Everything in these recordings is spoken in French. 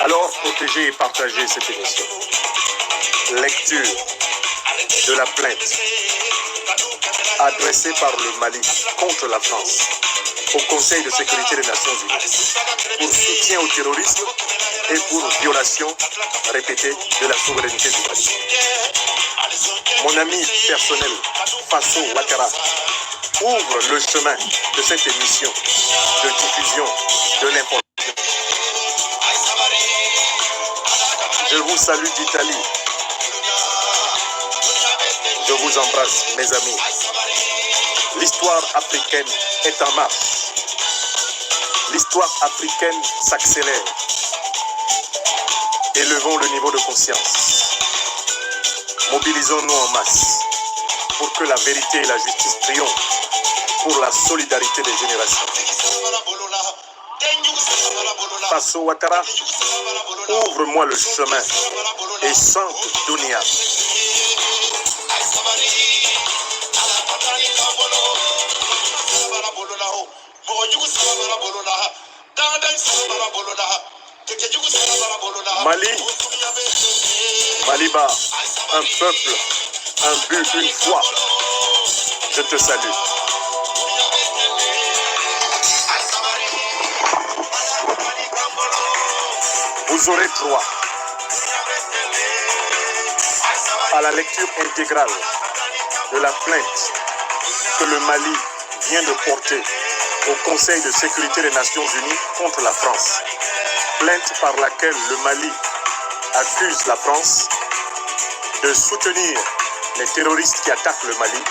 Alors, protégez et partagez cette émission. Lecture de la plainte adressée par le Mali contre la France au Conseil de sécurité des Nations Unies pour soutien au terrorisme et pour violation répétée de la souveraineté du Mali. Mon ami personnel, Faso Ouattara, ouvre le chemin de cette émission de diffusion de l'information. Je vous salue d'Italie. Je vous embrasse, mes amis. L'histoire africaine est en marche. L'histoire africaine s'accélère. Élevons le niveau de conscience. Mobilisons-nous en masse pour que la vérité et la justice triomphent, pour la solidarité des générations. Faso Ouattara, ouvre-moi le chemin et chante Dunia. Mali, Maliba, un peuple, un but, une foi. Je te salue. Vous aurez droit à la lecture intégrale de la plainte que le Mali vient de porter au Conseil de sécurité des Nations Unies contre la France. Plainte par laquelle le Mali accuse la France de soutenir les terroristes qui attaquent le Mali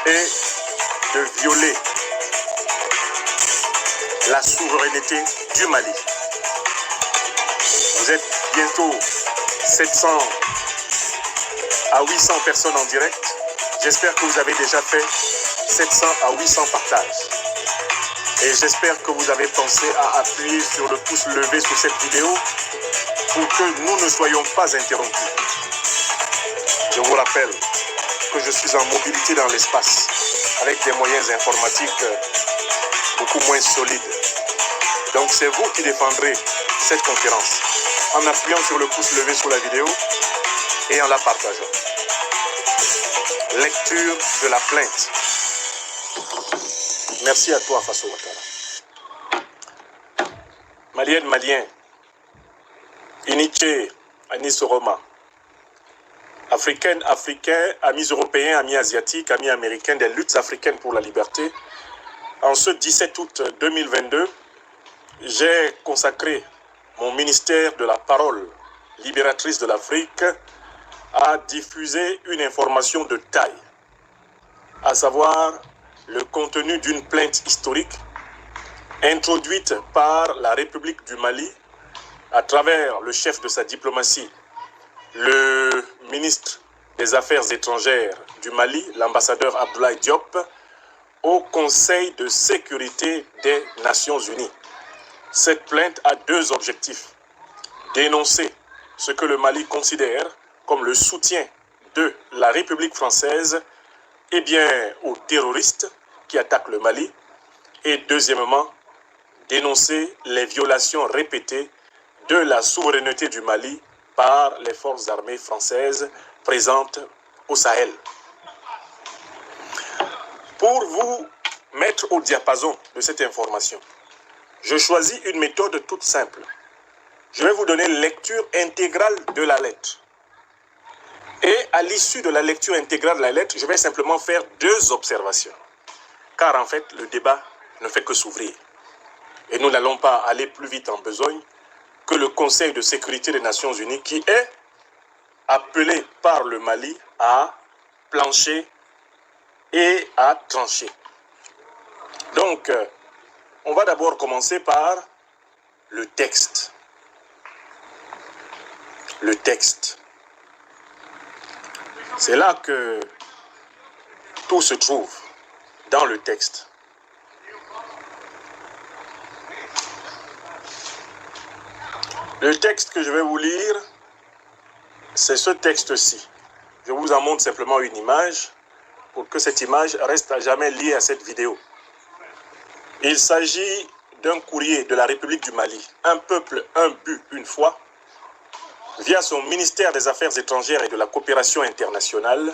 et de violer la souveraineté du Mali. Vous êtes bientôt 700 à 800 personnes en direct. J'espère que vous avez déjà fait 700 à 800 partages. Et j'espère que vous avez pensé à appuyer sur le pouce levé sur cette vidéo pour que nous ne soyons pas interrompus. Je vous rappelle que je suis en mobilité dans l'espace avec des moyens informatiques beaucoup moins solides. Donc c'est vous qui défendrez cette conférence en appuyant sur le pouce levé sur la vidéo et en la partageant. Lecture de la plainte. Merci à toi, Faso Ouattara. Malienne, Malien, Iniché, Anis Roma, Africaines, Africains, amis européens, amis asiatiques, amis américains des luttes africaines pour la liberté. En ce 17 août 2022, j'ai consacré mon ministère de la parole libératrice de l'Afrique à diffuser une information de taille, à savoir le contenu d'une plainte historique introduite par la République du Mali à travers le chef de sa diplomatie, le ministre des Affaires étrangères du Mali, l'ambassadeur Abdoulaye Diop, au Conseil de sécurité des Nations Unies. Cette plainte a deux objectifs. Dénoncer ce que le Mali considère comme le soutien de la République française aux terroristes qui attaquent le Mali. Et deuxièmement, dénoncer les violations répétées de la souveraineté du Mali par les forces armées françaises présentes au Sahel. Pour vous mettre au diapason de cette information, je choisis une méthode toute simple. Je vais vous donner lecture intégrale de la lettre. Et à l'issue de la lecture intégrale de la lettre, je vais simplement faire deux observations. Car en fait, le débat ne fait que s'ouvrir. Et nous n'allons pas aller plus vite en besogne que le Conseil de sécurité des Nations Unies qui est appelé par le Mali à plancher et à trancher. Donc, on va d'abord commencer par le texte. Le texte. C'est là que tout se trouve, dans le texte. Le texte que je vais vous lire, c'est ce texte-ci. Je vous en montre simplement une image pour que cette image reste à jamais liée à cette vidéo. Il s'agit d'un courrier de la République du Mali, un peuple, un but, une foi, via son ministère des Affaires étrangères et de la coopération internationale,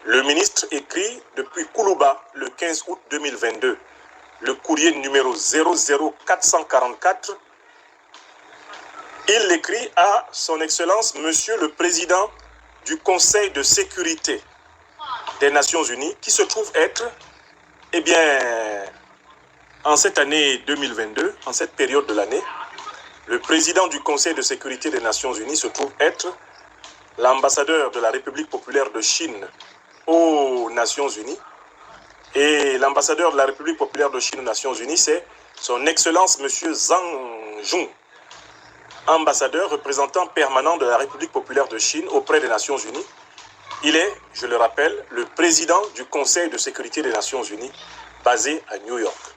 le ministre écrit depuis Koulouba le 15 août 2022, le courrier numéro 00444. Il l'écrit à son Excellence, Monsieur le Président du Conseil de sécurité des Nations Unies, qui se trouve être, eh bien, en cette année 2022, en cette période de l'année, le président du Conseil de sécurité des Nations Unies se trouve être l'ambassadeur de la République populaire de Chine aux Nations Unies. Et l'ambassadeur de la République populaire de Chine aux Nations Unies, c'est son Excellence M. Zhang Jun, ambassadeur représentant permanent de la République populaire de Chine auprès des Nations Unies. Il est, je le rappelle, le président du Conseil de sécurité des Nations Unies, basé à New York.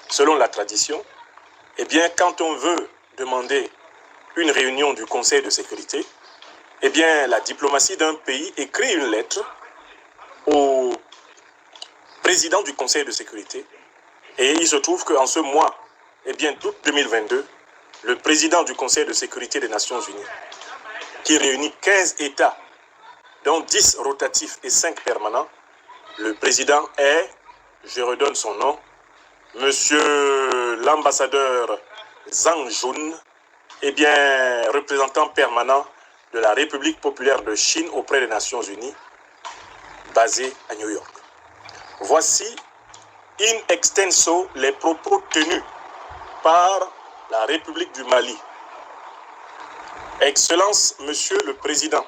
Selon la tradition, eh bien, quand on veut demander une réunion du Conseil de sécurité, eh bien, la diplomatie d'un pays écrit une lettre au président du Conseil de sécurité. Et il se trouve qu'en ce mois, eh bien, d'août 2022, le président du Conseil de sécurité des Nations Unies, qui réunit 15 États, dont 10 rotatifs et 5 permanents, le président est, je redonne son nom, Monsieur l'ambassadeur Zhang Jun, eh bien, représentant permanent de la République populaire de Chine auprès des Nations Unies, basé à New York. Voici in extenso les propos tenus par la République du Mali. Excellence, Monsieur le Président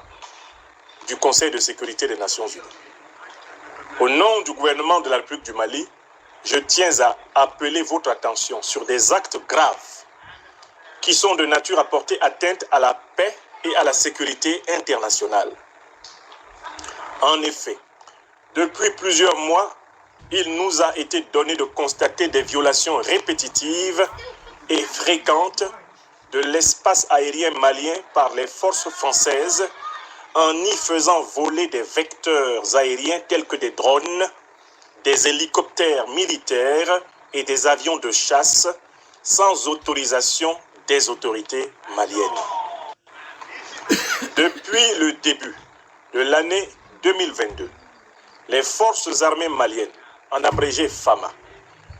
du Conseil de sécurité des Nations Unies. Au nom du gouvernement de la République du Mali, je tiens à appeler votre attention sur des actes graves qui sont de nature à porter atteinte à la paix et à la sécurité internationale. En effet, depuis plusieurs mois, il nous a été donné de constater des violations répétitives et fréquentes de l'espace aérien malien par les forces françaises en y faisant voler des vecteurs aériens tels que des drones, des hélicoptères militaires et des avions de chasse sans autorisation des autorités maliennes. Depuis le début de l'année 2022, les forces armées maliennes, en abrégé FAMA,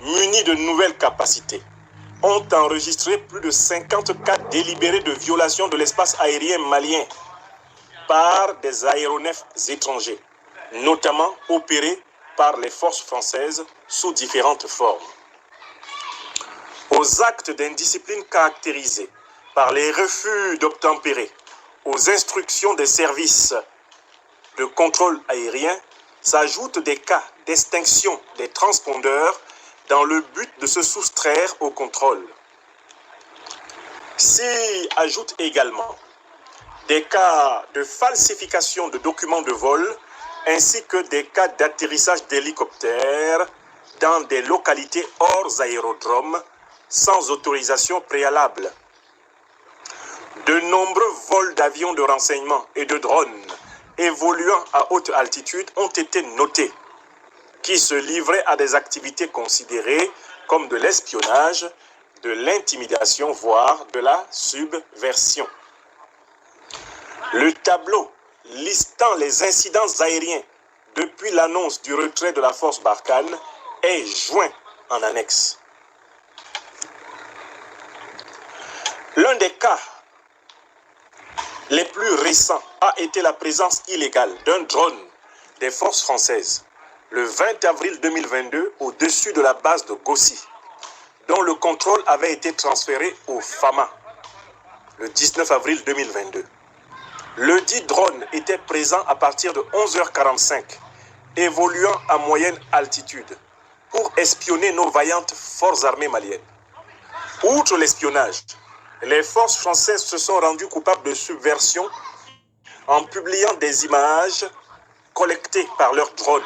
munies de nouvelles capacités, ont enregistré plus de 50 cas délibérés de violation de l'espace aérien malien par des aéronefs étrangers, notamment opérés par les forces françaises sous différentes formes. Aux actes d'indiscipline caractérisés par les refus d'obtempérer aux instructions des services de contrôle aérien s'ajoutent des cas d'extinction des transpondeurs dans le but de se soustraire au contrôle. S'y ajoutent également des cas de falsification de documents de vol ainsi que des cas d'atterrissage d'hélicoptères dans des localités hors aérodrome sans autorisation préalable. De nombreux vols d'avions de renseignement et de drones évoluant à haute altitude ont été notés, qui se livraient à des activités considérées comme de l'espionnage, de l'intimidation, voire de la subversion. Le tableau listant les incidents aériens depuis l'annonce du retrait de la force Barkhane est joint en annexe. L'un des cas les plus récents a été la présence illégale d'un drone des forces françaises le 20 avril 2022 au-dessus de la base de Gossi, dont le contrôle avait été transféré au FAMA le 19 avril 2022. Le dit drone était présent à partir de 11h45, évoluant à moyenne altitude pour espionner nos vaillantes forces armées maliennes. Outre l'espionnage, les forces françaises se sont rendues coupables de subversion en publiant des images collectées par leurs drones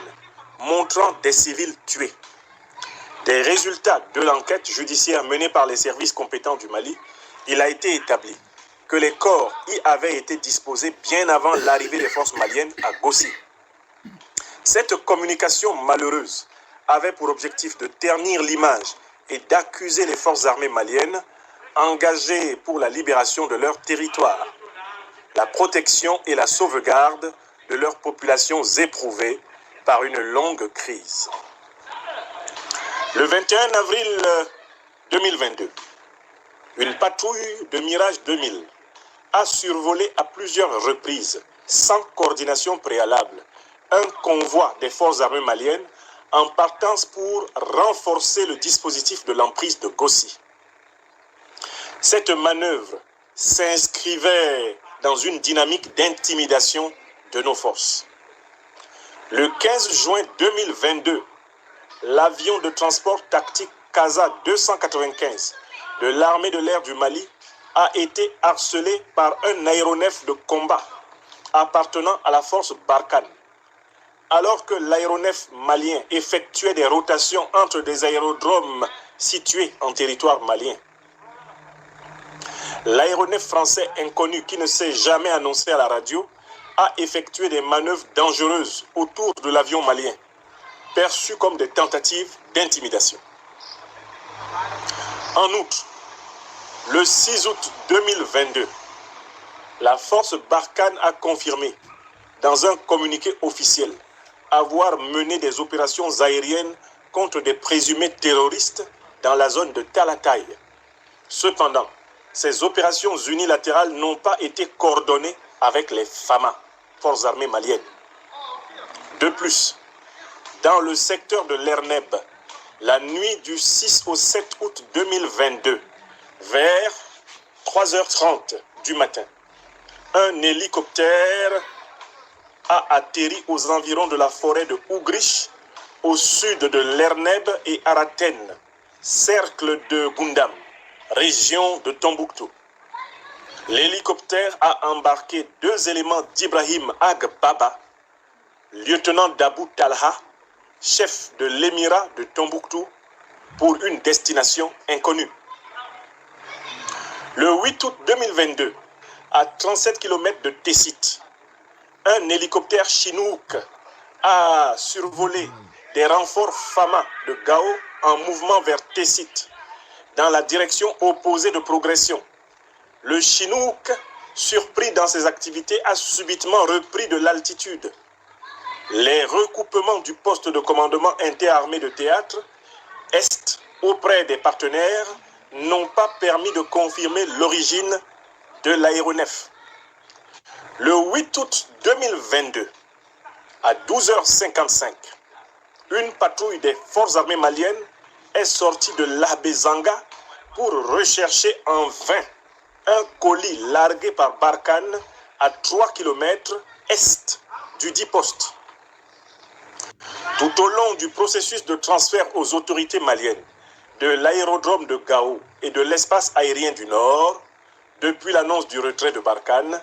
montrant des civils tués. Des résultats de l'enquête judiciaire menée par les services compétents du Mali, il a été établi que les corps y avaient été disposés bien avant l'arrivée des forces maliennes à Gossi. Cette communication malheureuse avait pour objectif de ternir l'image et d'accuser les forces armées maliennes engagées pour la libération de leur territoire, la protection et la sauvegarde de leurs populations éprouvées par une longue crise. Le 21 avril 2022, une patrouille de Mirage 2000 a survolé à plusieurs reprises, sans coordination préalable, un convoi des forces armées maliennes en partance pour renforcer le dispositif de l'emprise de Gossi. Cette manœuvre s'inscrivait dans une dynamique d'intimidation de nos forces. Le 15 juin 2022, l'avion de transport tactique Casa 295 de l'armée de l'air du Mali a été harcelé par un aéronef de combat appartenant à la force Barkhane. Alors que l'aéronef malien effectuait des rotations entre des aérodromes situés en territoire malien. L'aéronef français inconnu qui ne s'est jamais annoncé à la radio a effectué des manœuvres dangereuses autour de l'avion malien, perçues comme des tentatives d'intimidation. En outre, le 6 août 2022, la force Barkhane a confirmé, dans un communiqué officiel, avoir mené des opérations aériennes contre des présumés terroristes dans la zone de Talatay. Cependant, ces opérations unilatérales n'ont pas été coordonnées avec les FAMA, forces armées maliennes. De plus, dans le secteur de l'Erneb, la nuit du 6 au 7 août 2022, vers 3h30 du matin, un hélicoptère a atterri aux environs de la forêt de Ougrich, au sud de l'Erneb et Araten, cercle de Gundam, région de Tombouctou. L'hélicoptère a embarqué 2 éléments d'Ibrahim Ag Baba, lieutenant d'Abou Talha, chef de l'émirat de Tombouctou, pour une destination inconnue. Le 8 août 2022, à 37 km de Tessit, un hélicoptère Chinook a survolé des renforts FAMA de Gao en mouvement vers Tessit, dans la direction opposée de progression. Le Chinook, surpris dans ses activités, a subitement repris de l'altitude. Les recoupements du poste de commandement interarmé de théâtre Est auprès des partenaires n'ont pas permis de confirmer l'origine de l'aéronef. Le 8 août 2022, à 12h55, une patrouille des forces armées maliennes est sortie de l'Abezanga pour rechercher en vain un colis largué par Barkhane à 3 km est du dit poste. Tout au long du processus de transfert aux autorités maliennes de l'aérodrome de Gao et de l'espace aérien du Nord, depuis l'annonce du retrait de Barkhane,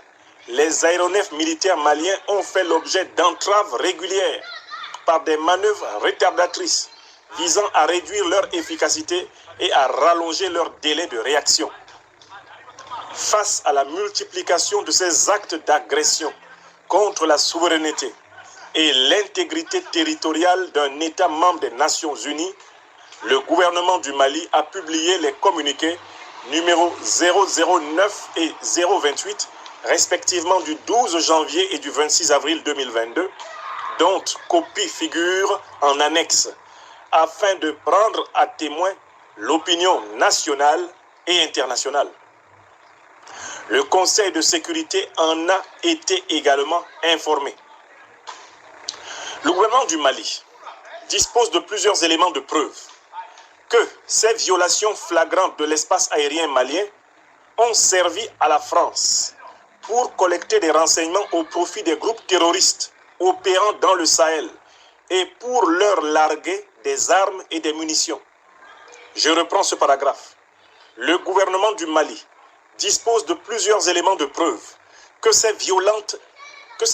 les aéronefs militaires maliens ont fait l'objet d'entraves régulières par des manœuvres retardatrices visant à réduire leur efficacité et à rallonger leur délai de réaction. Face à la multiplication de ces actes d'agression contre la souveraineté et l'intégrité territoriale d'un État membre des Nations Unies, le gouvernement du Mali a publié les communiqués numéro 009 et 028, respectivement du 12 janvier et du 26 avril 2022, dont copie figure en annexe, afin de prendre à témoin l'opinion nationale et internationale. Le Conseil de sécurité en a été également informé. Le gouvernement du Mali dispose de plusieurs éléments de preuve que ces violations flagrantes de l'espace aérien malien ont servi à la France pour collecter des renseignements au profit des groupes terroristes opérant dans le Sahel et pour leur larguer des armes et des munitions. Je reprends ce paragraphe. Le gouvernement du Mali dispose de plusieurs éléments de preuve que ces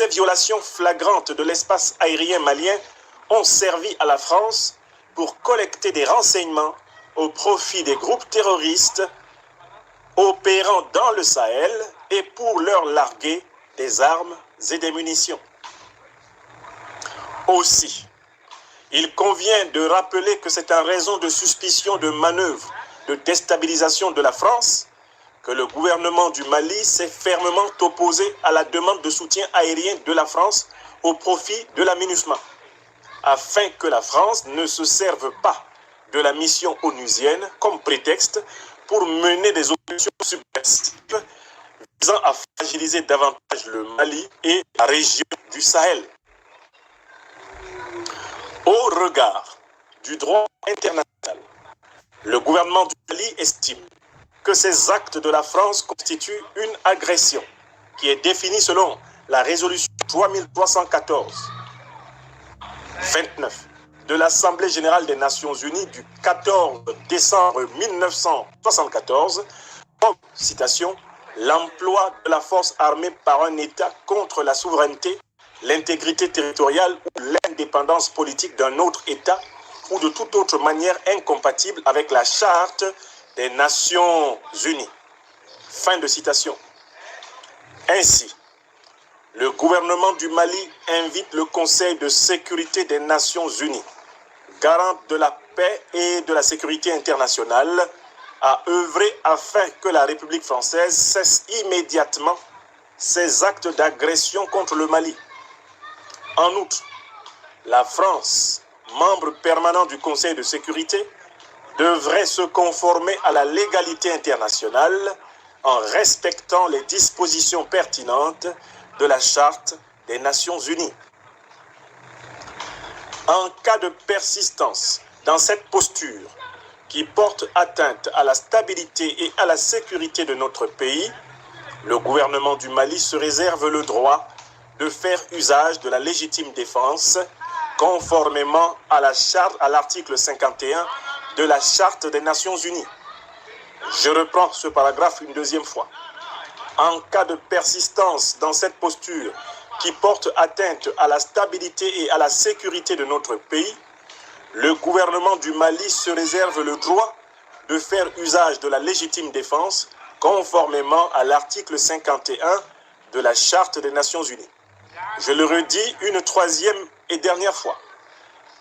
violations flagrantes de l'espace aérien malien ont servi à la France pour collecter des renseignements au profit des groupes terroristes opérant dans le Sahel et pour leur larguer des armes et des munitions. Aussi, Il convient de rappeler que c'est en raison de suspicion de manœuvres de déstabilisation de la France que le gouvernement du Mali s'est fermement opposé à la demande de soutien aérien de la France au profit de la MINUSMA, afin que la France ne se serve pas de la mission onusienne comme prétexte pour mener des opérations subversives visant à fragiliser davantage le Mali et la région du Sahel. Au regard du droit international, le gouvernement du Mali estime que ces actes de la France constituent une agression qui est définie selon la résolution 3314-29 de l'Assemblée générale des Nations unies du 14 décembre 1974 comme, citation, l'emploi de la force armée par un État contre la souveraineté, l'intégrité territoriale ou l'indépendance politique d'un autre État ou de toute autre manière incompatible avec la Charte des Nations Unies. Fin de citation. Ainsi, le gouvernement du Mali invite le Conseil de sécurité des Nations Unies, garante de la paix et de la sécurité internationale, à œuvrer afin que la République française cesse immédiatement ses actes d'agression contre le Mali. En outre, la France, membre permanent du Conseil de sécurité, devrait se conformer à la légalité internationale en respectant les dispositions pertinentes de la Charte des Nations Unies. En cas de persistance dans cette posture qui porte atteinte à la stabilité et à la sécurité de notre pays, le gouvernement du Mali se réserve le droit de faire usage de la légitime défense conformément à l'article 51 de la Charte des Nations Unies. Je reprends ce paragraphe une deuxième fois. En cas de persistance dans cette posture qui porte atteinte à la stabilité et à la sécurité de notre pays, le gouvernement du Mali se réserve le droit de faire usage de la légitime défense conformément à l'article 51 de la Charte des Nations Unies. Je le redis une troisième et dernière fois.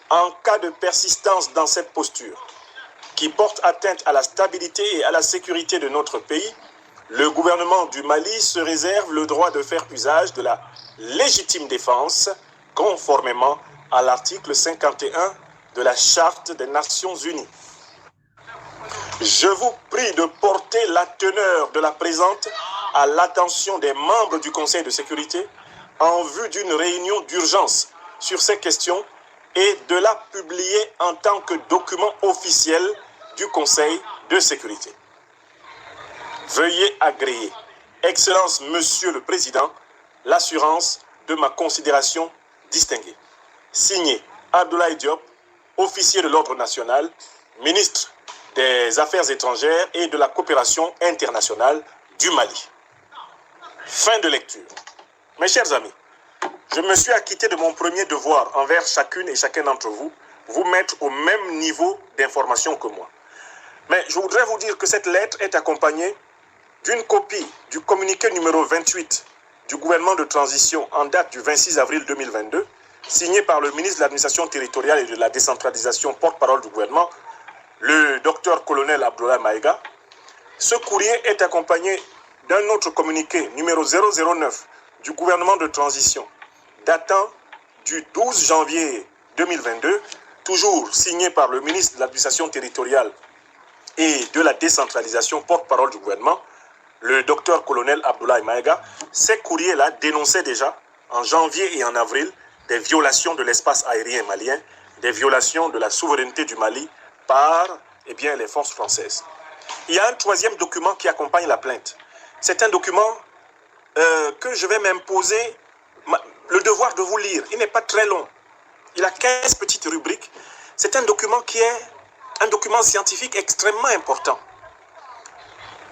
En cas de persistance dans cette posture qui porte atteinte à la stabilité et à la sécurité de notre pays, le gouvernement du Mali se réserve le droit de faire usage de la légitime défense conformément à l'article 51 de la Charte des Nations Unies. Je vous prie de porter la teneur de la présente à l'attention des membres du Conseil de sécurité en vue d'une réunion d'urgence sur ces questions et de la publier en tant que document officiel du Conseil de sécurité. Veuillez agréer, Excellence Monsieur le Président, l'assurance de ma considération distinguée. Signé Abdoulaye Diop, officier de l'Ordre national, ministre des Affaires étrangères et de la coopération internationale du Mali. Fin de lecture. Mes chers amis, je me suis acquitté de mon premier devoir envers chacune et chacun d'entre vous, vous mettre au même niveau d'information que moi. Mais je voudrais vous dire que cette lettre est accompagnée d'une copie du communiqué numéro 28 du gouvernement de transition en date du 26 avril 2022, signé par le ministre de l'Administration territoriale et de la décentralisation, porte-parole du gouvernement, le docteur colonel Abdoulaye Maïga. Ce courrier est accompagné d'un autre communiqué numéro 009 du gouvernement de transition, datant du 12 janvier 2022, toujours signé par le ministre de l'Administration territoriale et de la décentralisation, porte-parole du gouvernement, le docteur colonel Abdoulaye Maïga. Ces courriers-là dénonçaient déjà, en janvier et en avril, des violations de l'espace aérien malien, des violations de la souveraineté du Mali par les forces françaises. Il y a un troisième document qui accompagne la plainte. C'est un document que je vais m'imposer le devoir de vous lire. Il n'est pas très long. Il a 15 petites rubriques. C'est un document qui est un document scientifique extrêmement important.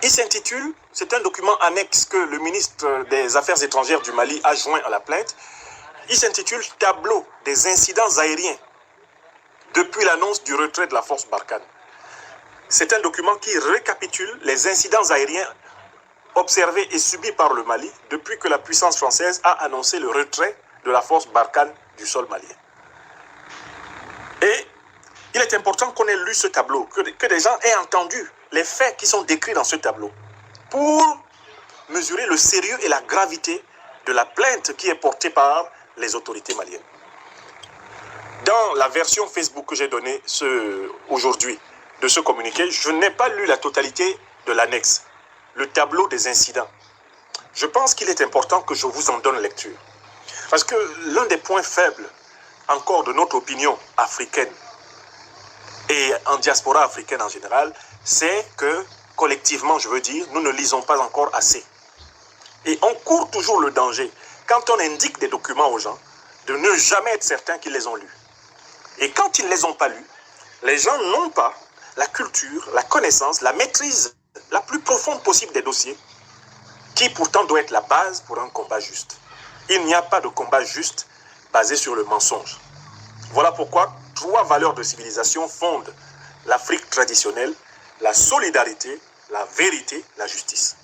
Il s'intitule, c'est un document annexe que le ministre des Affaires étrangères du Mali a joint à la plainte. Il s'intitule « Tableau des incidents aériens depuis l'annonce du retrait de la force Barkhane ». C'est un document qui récapitule les incidents aériens observés et subis par le Mali depuis que la puissance française a annoncé le retrait de la force Barkhane du sol malien. Et il est important qu'on ait lu ce tableau, que des gens aient entendu les faits qui sont décrits dans ce tableau pour mesurer le sérieux et la gravité de la plainte qui est portée par les autorités maliennes. Dans la version Facebook que j'ai donnée aujourd'hui de ce communiqué, je n'ai pas lu la totalité de l'annexe, le tableau des incidents. Je pense qu'il est important que je vous en donne lecture. Parce que l'un des points faibles encore de notre opinion africaine et en diaspora africaine en général, c'est que collectivement, je veux dire, nous ne lisons pas encore assez. Et on court toujours le danger, quand on indique des documents aux gens, de ne jamais être certains qu'ils les ont lus. Et quand ils ne les ont pas lus, les gens n'ont pas la culture, la connaissance, la maîtrise la plus profonde possible des dossiers, qui pourtant doit être la base pour un combat juste. Il n'y a pas de combat juste basé sur le mensonge. Voilà pourquoi 3 valeurs de civilisation fondent l'Afrique traditionnelle: la solidarité, la vérité, la justice.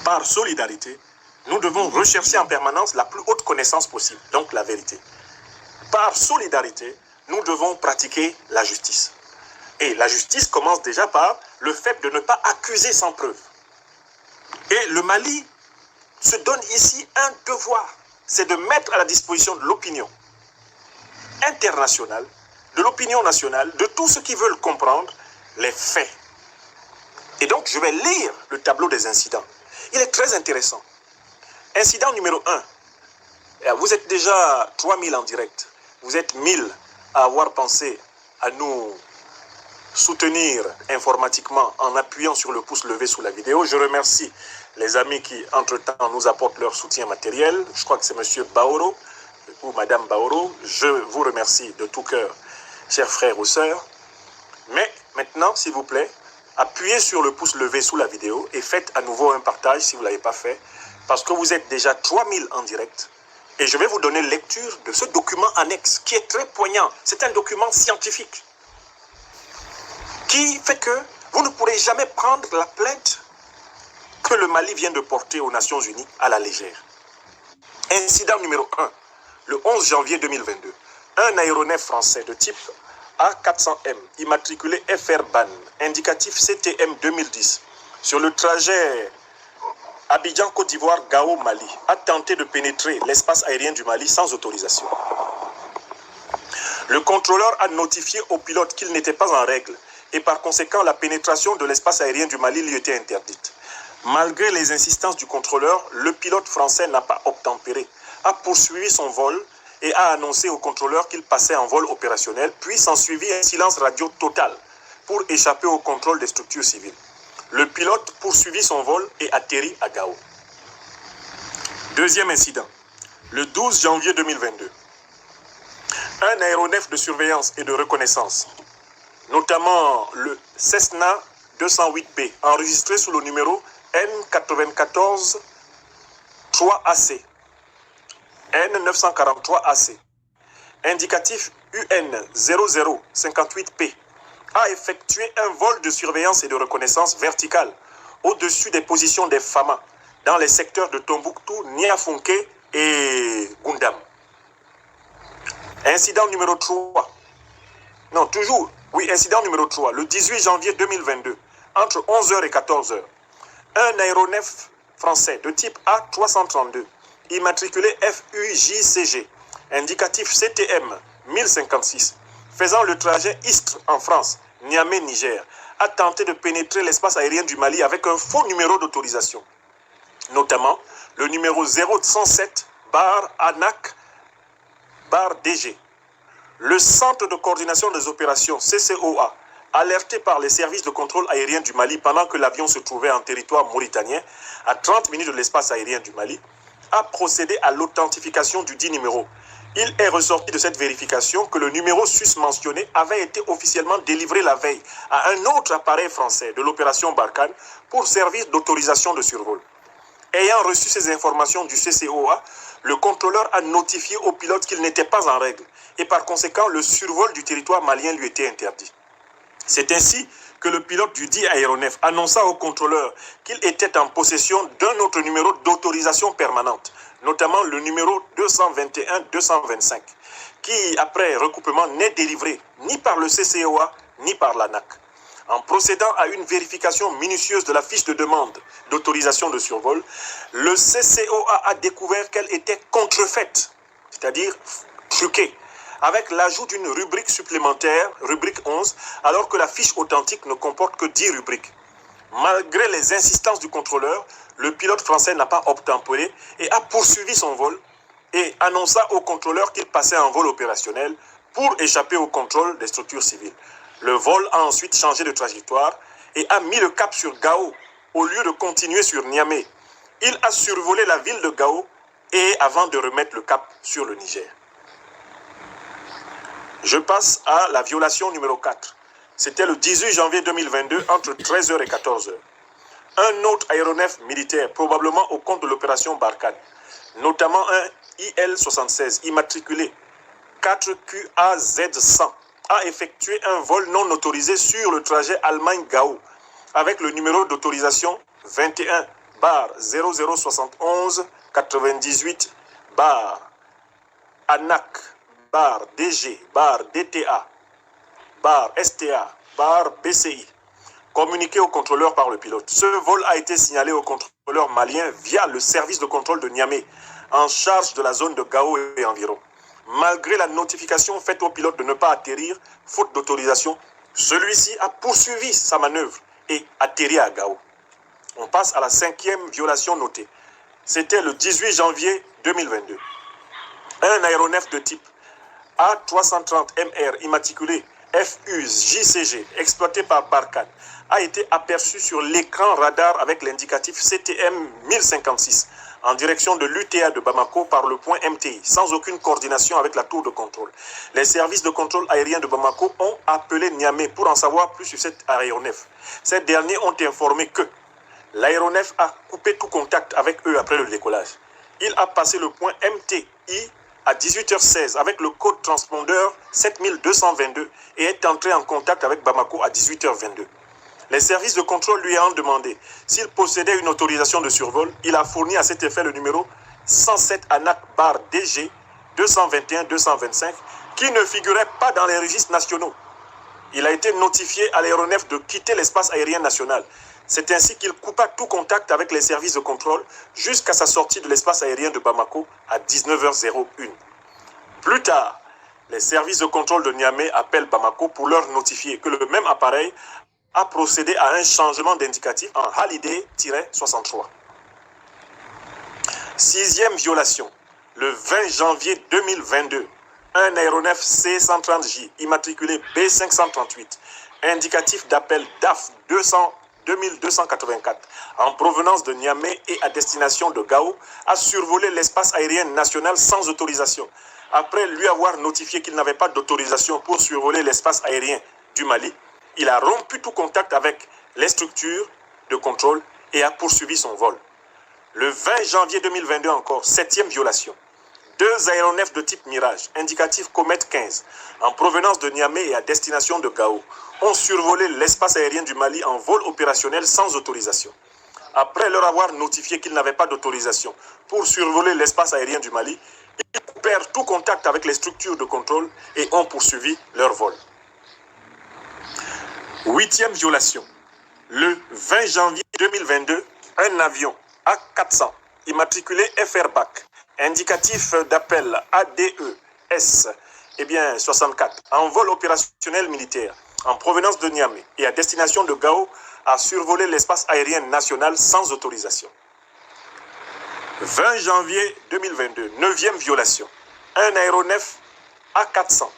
Par solidarité, nous devons rechercher en permanence la plus haute connaissance possible, donc la vérité. Par solidarité, nous devons pratiquer la justice. Et la justice commence déjà par le fait de ne pas accuser sans preuve. Et le Mali se donne ici un devoir, c'est de mettre à la disposition de l'opinion internationale, de l'opinion nationale, de tous ceux qui veulent comprendre les faits. Et donc, je vais lire le tableau des incidents. Il est très intéressant. Incident numéro 1. Vous êtes déjà 3000 en direct. Vous êtes 1000 à avoir pensé à nous soutenir informatiquement en appuyant sur le pouce levé sous la vidéo. Je remercie les amis qui, entre-temps, nous apportent leur soutien matériel. Je crois que c'est M. Baoro ou Mme Baoro. Je vous remercie de tout cœur, chers frères ou sœurs. Mais maintenant, s'il vous plaît, appuyez sur le pouce levé sous la vidéo et faites à nouveau un partage si vous ne l'avez pas fait, parce que vous êtes déjà 3000 en direct. Et je vais vous donner lecture de ce document annexe qui est très poignant. C'est un document scientifique qui fait que vous ne pourrez jamais prendre la plainte que le Mali vient de porter aux Nations Unies à la légère. Incident numéro 1, le 11 janvier 2022. Un aéronef français de type A400M, immatriculé FR BAN, indicatif CTM 2010, sur le trajet Abidjan-Côte d'Ivoire, Gao, Mali, a tenté de pénétrer l'espace aérien du Mali sans autorisation. Le contrôleur a notifié au pilote qu'il n'était pas en règle et par conséquent la pénétration de l'espace aérien du Mali lui était interdite. Malgré les insistances du contrôleur, le pilote français n'a pas obtempéré, a poursuivi son vol et a annoncé au contrôleur qu'il passait en vol opérationnel, puis s'ensuivit un silence radio total pour échapper au contrôle des structures civiles. Le pilote poursuivit son vol et atterrit à Gao. Deuxième incident, le 12 janvier 2022. Un aéronef de surveillance et de reconnaissance, notamment le Cessna 208B, enregistré sous le numéro N94 3AC, N943AC, indicatif UN0058P, a effectué un vol de surveillance et de reconnaissance verticale au-dessus des positions des FAMA dans les secteurs de Tombouctou, Niafunké et Gundam. Incident numéro 3. Non, toujours. Oui, incident numéro 3. Le 18 janvier 2022, entre 11h et 14h, un aéronef français de type A332, immatriculé FUJCG, indicatif CTM 1056, faisant le trajet Istres en France, Niamey, Niger, a tenté de pénétrer l'espace aérien du Mali avec un faux numéro d'autorisation, notamment le numéro 0107-ANAC-DG. Le Centre de coordination des opérations CCOA, alerté par les services de contrôle aérien du Mali pendant que l'avion se trouvait en territoire mauritanien, à 30 minutes de l'espace aérien du Mali, a procédé à l'authentification du dit numéro. Il est ressorti de cette vérification que le numéro susmentionné avait été officiellement délivré la veille à un autre appareil français de l'opération Barkhane pour service d'autorisation de survol. Ayant reçu ces informations du CCOA, le contrôleur a notifié au pilote qu'il n'était pas en règle et par conséquent le survol du territoire malien lui était interdit. C'est ainsi que le pilote du dit aéronef annonça au contrôleur qu'il était en possession d'un autre numéro d'autorisation permanente, notamment le numéro 221-225, qui, après recoupement, n'est délivré ni par le CCOA ni par l'ANAC. En procédant à une vérification minutieuse de la fiche de demande d'autorisation de survol, le CCOA a découvert qu'elle était contrefaite, c'est-à-dire truquée, avec l'ajout d'une rubrique supplémentaire, rubrique 11, alors que la fiche authentique ne comporte que 10 rubriques. Malgré les insistances du contrôleur, le pilote français n'a pas obtempéré et a poursuivi son vol et annonça au contrôleur qu'il passait en vol opérationnel pour échapper au contrôle des structures civiles. Le vol a ensuite changé de trajectoire et a mis le cap sur Gao au lieu de continuer sur Niamey. Il a survolé la ville de Gao et avant de remettre le cap sur le Niger. Je passe à la violation numéro 4. C'était le 18 janvier 2022 entre 13h et 14h. Un autre aéronef militaire, probablement au compte de l'opération Barkhane, notamment un IL-76 immatriculé 4QAZ-100, a effectué un vol non autorisé sur le trajet Allemagne-Gao avec le numéro d'autorisation 21-0071-98 ANAC DG DTA STA BCI, communiqué au contrôleur par le pilote. Ce vol a été signalé au contrôleur malien via le service de contrôle de Niamey, en charge de la zone de Gao et environ. Malgré la notification faite au pilote de ne pas atterrir, faute d'autorisation, celui-ci a poursuivi sa manœuvre et atterri à Gao. On passe à la 5e violation notée. C'était le 18 janvier 2022. Un aéronef de type A330MR immatriculé FUJCG, exploité par Barkhane, a été aperçu sur l'écran radar avec l'indicatif CTM 1056 en direction de l'UTA de Bamako par le point MTI, sans aucune coordination avec la tour de contrôle. Les services de contrôle aérien de Bamako ont appelé Niamey pour en savoir plus sur cet aéronef. Ces derniers ont informé que l'aéronef a coupé tout contact avec eux après le décollage. Il a passé le point MTI à 18h16 avec le code transpondeur 7222 et est entré en contact avec Bamako à 18h22. Les services de contrôle lui ont demandé s'il possédait une autorisation de survol. Il a fourni à cet effet le numéro 107 ANAC DG 221-225 qui ne figurait pas dans les registres nationaux. Il a été notifié à l'aéronef de quitter l'espace aérien national. C'est ainsi qu'il coupa tout contact avec les services de contrôle jusqu'à sa sortie de l'espace aérien de Bamako à 19h01. Plus tard, les services de contrôle de Niamey appellent Bamako pour leur notifier que le même appareil a procédé à un changement d'indicatif en Hallyday-63. 6e violation. Le 20 janvier 2022, un aéronef C-130J immatriculé B538, indicatif d'appel DAF 2284, en provenance de Niamey et à destination de Gao, a survolé l'espace aérien national sans autorisation. Après lui avoir notifié qu'il n'avait pas d'autorisation pour survoler l'espace aérien du Mali, il a rompu tout contact avec les structures de contrôle et a poursuivi son vol. Le 20 janvier 2022 encore, 7e violation. 2 aéronefs de type Mirage, indicatif Comet 15, en provenance de Niamey et à destination de Gao, ont survolé l'espace aérien du Mali en vol opérationnel sans autorisation. Après leur avoir notifié qu'ils n'avaient pas d'autorisation pour survoler l'espace aérien du Mali, ils coupèrent tout contact avec les structures de contrôle et ont poursuivi leur vol. 8e violation. Le 20 janvier 2022, un avion A400 immatriculé FRBAC, indicatif d'appel ADES, 64, en vol opérationnel militaire, en provenance de Niamey et à destination de Gao, a survolé l'espace aérien national sans autorisation. 20 janvier 2022, 9e violation. Un aéronef A400,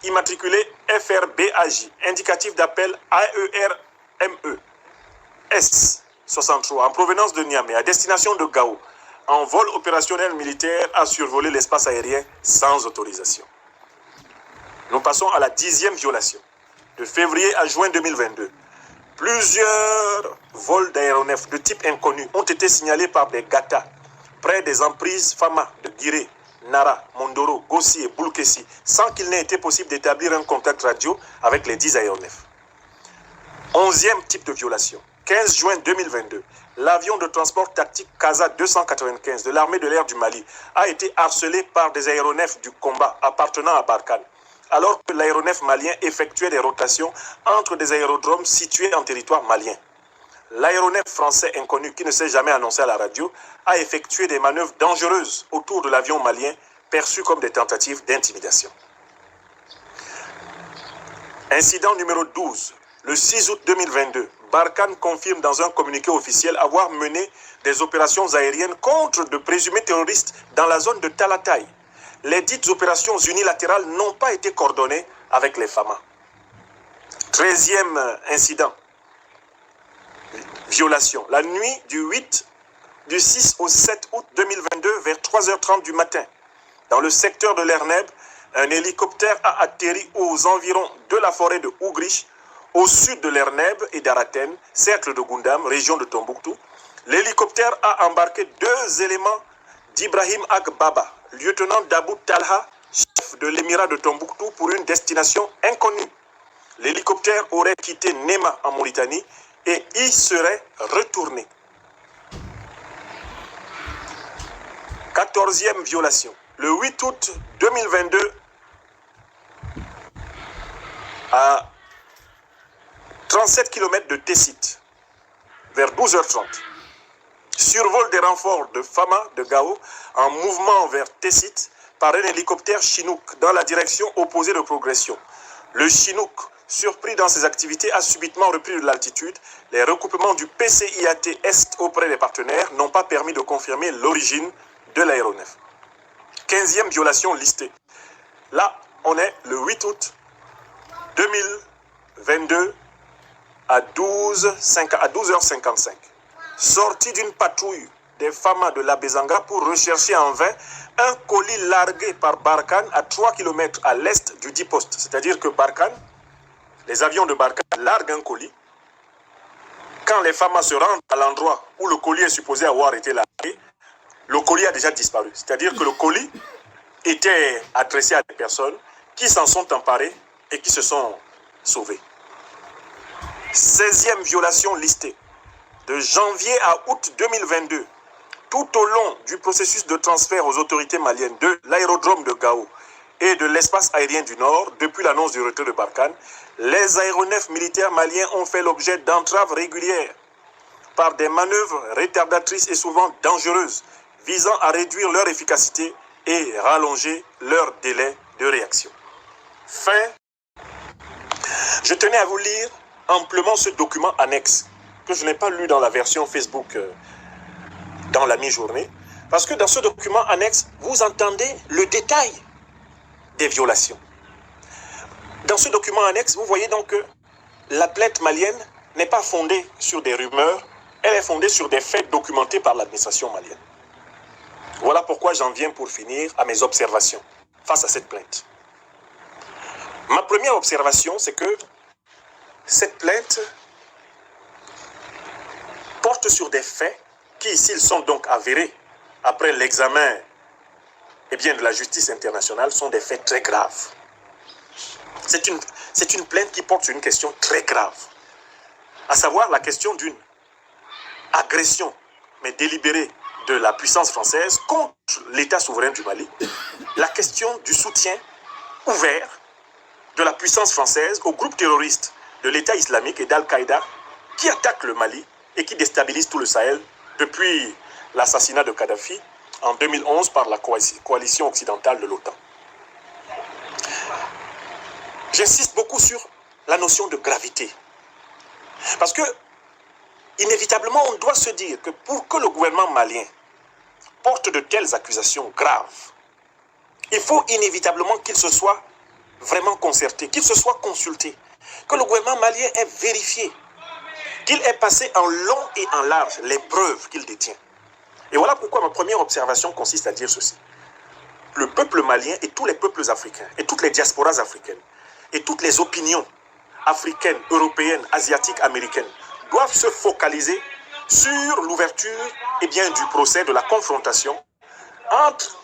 immatriculé FRBAJ, indicatif d'appel AERME, S63, en provenance de Niamey, à destination de Gao, en vol opérationnel militaire, a survolé l'espace aérien sans autorisation. Nous passons à la 10e violation. De février à juin 2022, plusieurs vols d'aéronefs de type inconnu ont été signalés par des GATA près des emprises Fama de Guiré, Nara, Mondoro, Gossi et Boulkessi, sans qu'il n'ait été possible d'établir un contact radio avec les 10 aéronefs. 11e type de violation. 15 juin 2022, l'avion de transport tactique Casa 295 de l'armée de l'air du Mali a été harcelé par des aéronefs du combat appartenant à Barkhane, alors que l'aéronef malien effectuait des rotations entre des aérodromes situés en territoire malien. L'aéronef français inconnu, qui ne s'est jamais annoncé à la radio, a effectué des manœuvres dangereuses autour de l'avion malien, perçues comme des tentatives d'intimidation. Incident numéro 12. Le 6 août 2022, Barkhane confirme dans un communiqué officiel avoir mené des opérations aériennes contre de présumés terroristes dans la zone de Talatay. Les dites opérations unilatérales n'ont pas été coordonnées avec les FAMA. 13e incident. Violation. La nuit du 6 au 7 août 2022, vers 3h30 du matin, dans le secteur de l'Erneb, un hélicoptère a atterri aux environs de la forêt de Ougrich, au sud de l'Erneb et d'Araten, cercle de Goundam, région de Tombouctou. L'hélicoptère a embarqué 2 éléments d'Ibrahim Agbaba, lieutenant d'Abou Talha, chef de l'émirat de Tombouctou, pour une destination inconnue. L'hélicoptère aurait quitté Nema en Mauritanie et y serait retourné. 14e violation. Le 8 août 2022, à 37 km de Tessit, vers 12h30, survol des renforts de Fama de Gao en mouvement vers Tessit par un hélicoptère Chinook dans la direction opposée de progression. Le Chinook, surpris dans ses activités, a subitement repris de l'altitude. Les recoupements du PCIAT Est auprès des partenaires n'ont pas permis de confirmer l'origine de l'aéronef. 15e violation listée. Là, on est le 8 août 2022 à 12h55. Sortie d'une patrouille des FAMA de l'Abezanga pour rechercher en vain un colis largué par Barkhane à 3 km à l'est du dit poste. C'est-à-dire que Barkhane, les avions de Barkhane larguent un colis. Quand les FAMA se rendent à l'endroit où le colis est supposé avoir été largué, le colis a déjà disparu. C'est-à-dire que le colis était adressé à des personnes qui s'en sont emparées et qui se sont sauvées. 16e violation listée. De janvier à août 2022, tout au long du processus de transfert aux autorités maliennes de l'aérodrome de Gao et de l'espace aérien du Nord, depuis l'annonce du retrait de Barkhane, les aéronefs militaires maliens ont fait l'objet d'entraves régulières par des manœuvres retardatrices et souvent dangereuses, visant à réduire leur efficacité et rallonger leur délai de réaction. Fin. Je tenais à vous lire amplement ce document annexe que je n'ai pas lu dans la version Facebook dans la mi-journée, parce que dans ce document annexe, vous entendez le détail des violations. Dans ce document annexe, vous voyez donc que la plainte malienne n'est pas fondée sur des rumeurs, elle est fondée sur des faits documentés par l'administration malienne. Voilà pourquoi j'en viens pour finir à mes observations face à cette plainte. Ma première observation, c'est que cette plainte porte sur des faits qui, s'ils sont donc avérés après l'examen de la justice internationale, sont des faits très graves. C'est une plainte qui porte sur une question très grave, à savoir la question d'une agression, mais délibérée, de la puissance française contre l'État souverain du Mali, la question du soutien ouvert de la puissance française aux groupes terroristes de l'État islamique et d'Al-Qaïda qui attaquent le Mali et qui déstabilisent tout le Sahel depuis l'assassinat de Kadhafi en 2011 par la coalition occidentale de l'OTAN. J'insiste beaucoup sur la notion de gravité. Parce que, inévitablement, on doit se dire que pour que le gouvernement malien porte de telles accusations graves, il faut inévitablement qu'il se soit vraiment concerté, qu'il se soit consulté, que le gouvernement malien ait vérifié, qu'il ait passé en long et en large les preuves qu'il détient. Et voilà pourquoi ma première observation consiste à dire ceci. Le peuple malien et tous les peuples africains, et toutes les diasporas africaines, et toutes les opinions africaines, européennes, asiatiques, américaines, doivent se focaliser sur l'ouverture du procès, de la confrontation entre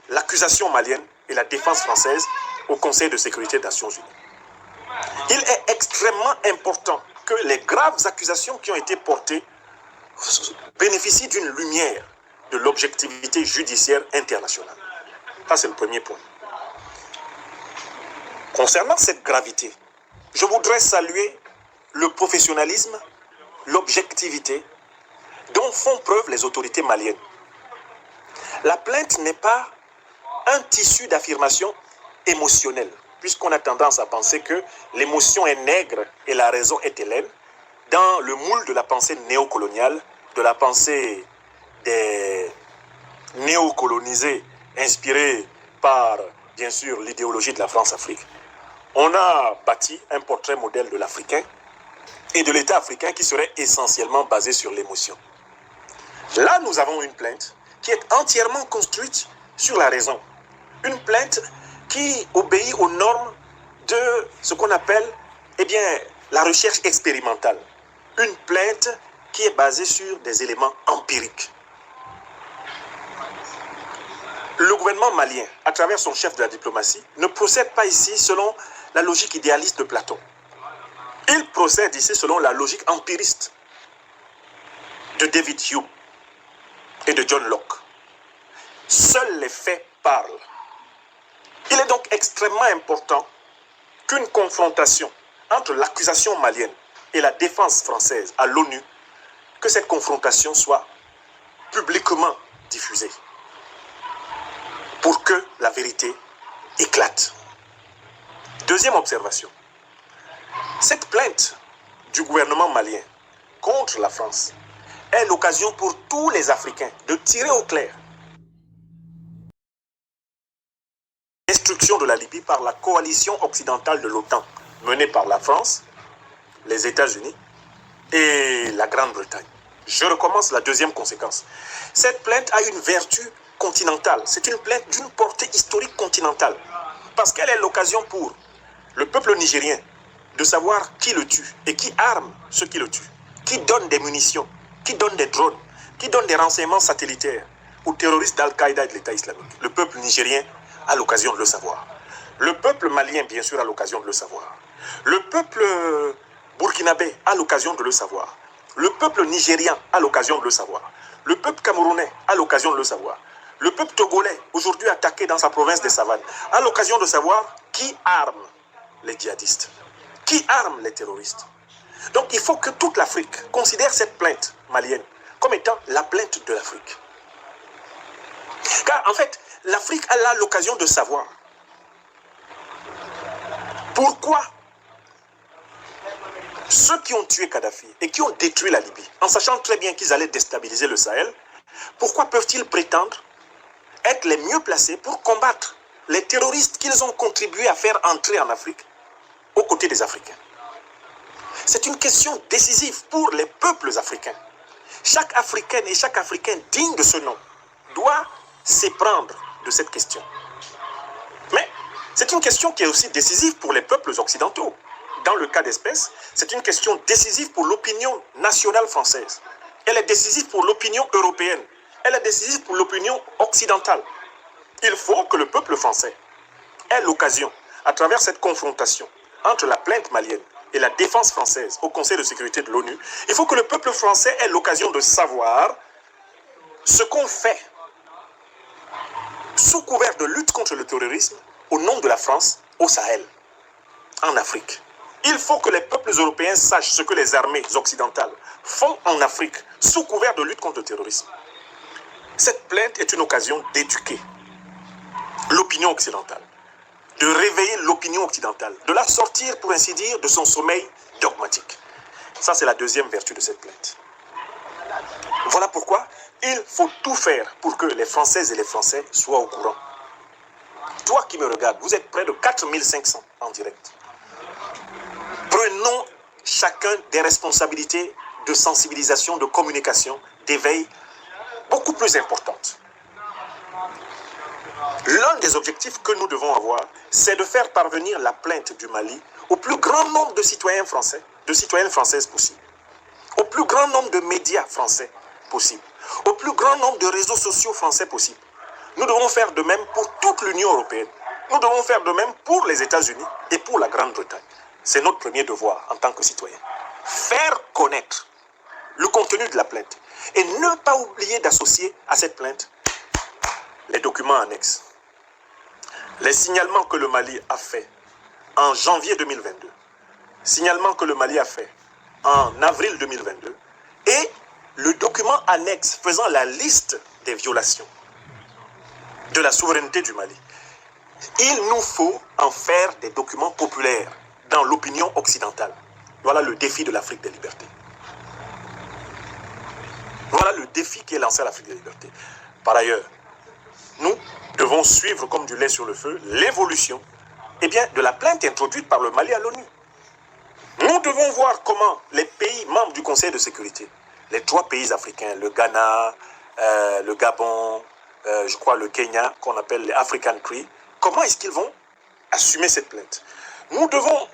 l'accusation malienne et la défense française au Conseil de sécurité des Nations Unies. Il est extrêmement important que les graves accusations qui ont été portées bénéficie d'une lumière de l'objectivité judiciaire internationale. Ça, c'est le premier point. Concernant cette gravité, je voudrais saluer le professionnalisme, l'objectivité dont font preuve les autorités maliennes. La plainte n'est pas un tissu d'affirmation émotionnelle, puisqu'on a tendance à penser que l'émotion est nègre et la raison est hellène, dans le moule de la pensée néocoloniale, de la pensée des néocolonisés inspirés par, bien sûr, l'idéologie de la France-Afrique. On a bâti un portrait modèle de l'Africain et de l'État africain qui serait essentiellement basé sur l'émotion. Là, nous avons une plainte qui est entièrement construite sur la raison. Une plainte qui obéit aux normes de ce qu'on appelle, la recherche expérimentale. Une plainte qui est basée sur des éléments empiriques. Le gouvernement malien, à travers son chef de la diplomatie, ne procède pas ici selon la logique idéaliste de Platon. Il procède ici selon la logique empiriste de David Hume et de John Locke. Seuls les faits parlent. Il est donc extrêmement important qu'une confrontation entre l'accusation malienne et la défense française à l'ONU, que cette confrontation soit publiquement diffusée pour que la vérité éclate. Deuxième observation. Cette plainte du gouvernement malien contre la France est l'occasion pour tous les Africains de tirer au clair l'instruction de la Libye par la coalition occidentale de l'OTAN, menée par la France, les États-Unis et la Grande-Bretagne. Je recommence la deuxième conséquence. Cette plainte a une vertu continentale. C'est une plainte d'une portée historique continentale. Parce qu'elle est l'occasion pour le peuple nigérien de savoir qui le tue et qui arme ceux qui le tuent. Qui donne des munitions, qui donne des drones, qui donne des renseignements satellitaires aux terroristes d'Al-Qaïda et de l'État islamique. Le peuple nigérien a l'occasion de le savoir. Le peuple malien, bien sûr, a l'occasion de le savoir. Le peuple burkinabé a l'occasion de le savoir. Le peuple nigérian a l'occasion de le savoir. Le peuple camerounais a l'occasion de le savoir. Le peuple togolais, aujourd'hui attaqué dans sa province des Savanes, a l'occasion de savoir qui arme les djihadistes, qui arme les terroristes. Donc il faut que toute l'Afrique considère cette plainte malienne comme étant la plainte de l'Afrique. Car en fait, l'Afrique a l'occasion de savoir pourquoi ceux qui ont tué Kadhafi et qui ont détruit la Libye, en sachant très bien qu'ils allaient déstabiliser le Sahel, pourquoi peuvent-ils prétendre être les mieux placés pour combattre les terroristes qu'ils ont contribué à faire entrer en Afrique aux côtés des Africains? C'est une question décisive pour les peuples africains. Chaque Africaine et chaque Africain digne de ce nom doit s'éprendre de cette question. Mais c'est une question qui est aussi décisive pour les peuples occidentaux. Dans le cas d'espèce, c'est une question décisive pour l'opinion nationale française. Elle est décisive pour l'opinion européenne. Elle est décisive pour l'opinion occidentale. Il faut que le peuple français ait l'occasion, à travers cette confrontation entre la plainte malienne et la défense française au Conseil de sécurité de l'ONU, il faut que le peuple français ait l'occasion de savoir ce qu'on fait sous couvert de lutte contre le terrorisme au nom de la France au Sahel, en Afrique. Il faut que les peuples européens sachent ce que les armées occidentales font en Afrique sous couvert de lutte contre le terrorisme. Cette plainte est une occasion d'éduquer l'opinion occidentale, de réveiller l'opinion occidentale, de la sortir, pour ainsi dire, de son sommeil dogmatique. Ça, c'est la deuxième vertu de cette plainte. Voilà pourquoi il faut tout faire pour que les Françaises et les Français soient au courant. Toi qui me regardes, vous êtes près de 4500 en direct. Prenons chacun des responsabilités de sensibilisation, de communication, d'éveil beaucoup plus importantes. L'un des objectifs que nous devons avoir, c'est de faire parvenir la plainte du Mali au plus grand nombre de citoyens français, de citoyennes françaises possible, au plus grand nombre de médias français possible, au plus grand nombre de réseaux sociaux français possible. Nous devons faire de même pour toute l'Union européenne. Nous devons faire de même pour les États-Unis et pour la Grande-Bretagne. C'est notre premier devoir en tant que citoyens. Faire connaître le contenu de la plainte Et ne pas oublier d'associer à cette plainte les documents annexes. Les signalements que le Mali a fait en janvier 2022, signalements que le Mali a fait en avril 2022, et le document annexe faisant la liste des violations de la souveraineté du Mali. Il nous faut en faire des documents populaires dans l'opinion occidentale. Voilà le défi de l'Afrique des libertés. Voilà le défi qui est lancé à l'Afrique des libertés. Par ailleurs, nous devons suivre comme du lait sur le feu l'évolution de la plainte introduite par le Mali à l'ONU. Nous devons voir comment les pays membres du Conseil de sécurité, les 3 pays africains, le Ghana, le Gabon, je crois le Kenya, qu'on appelle les African Cree, comment est-ce qu'ils vont assumer cette plainte? Nous devons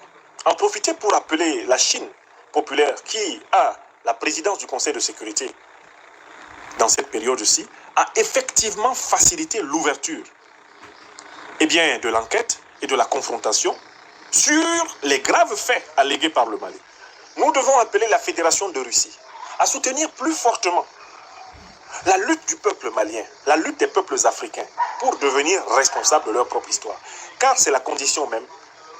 en profiter pour appeler la Chine populaire, qui a la présidence du Conseil de sécurité dans cette période-ci, à effectivement faciliter l'ouverture de l'enquête et de la confrontation sur les graves faits allégués par le Mali. Nous devons appeler la Fédération de Russie à soutenir plus fortement la lutte du peuple malien, la lutte des peuples africains pour devenir responsables de leur propre histoire. Car c'est la condition même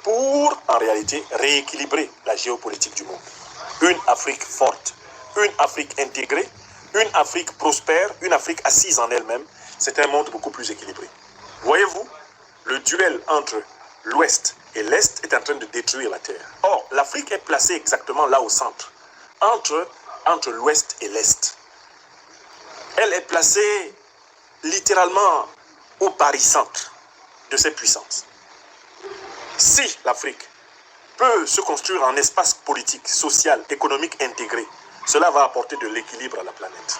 pour, en réalité, rééquilibrer la géopolitique du monde. Une Afrique forte, une Afrique intégrée, une Afrique prospère, une Afrique assise en elle-même, c'est un monde beaucoup plus équilibré. Voyez-vous, le duel entre l'Ouest et l'Est est en train de détruire la Terre. Or, l'Afrique est placée exactement là au centre, entre l'Ouest et l'Est. Elle est placée littéralement au barycentre de ces puissances. Si l'Afrique peut se construire en espace politique, social, économique intégré, cela va apporter de l'équilibre à la planète.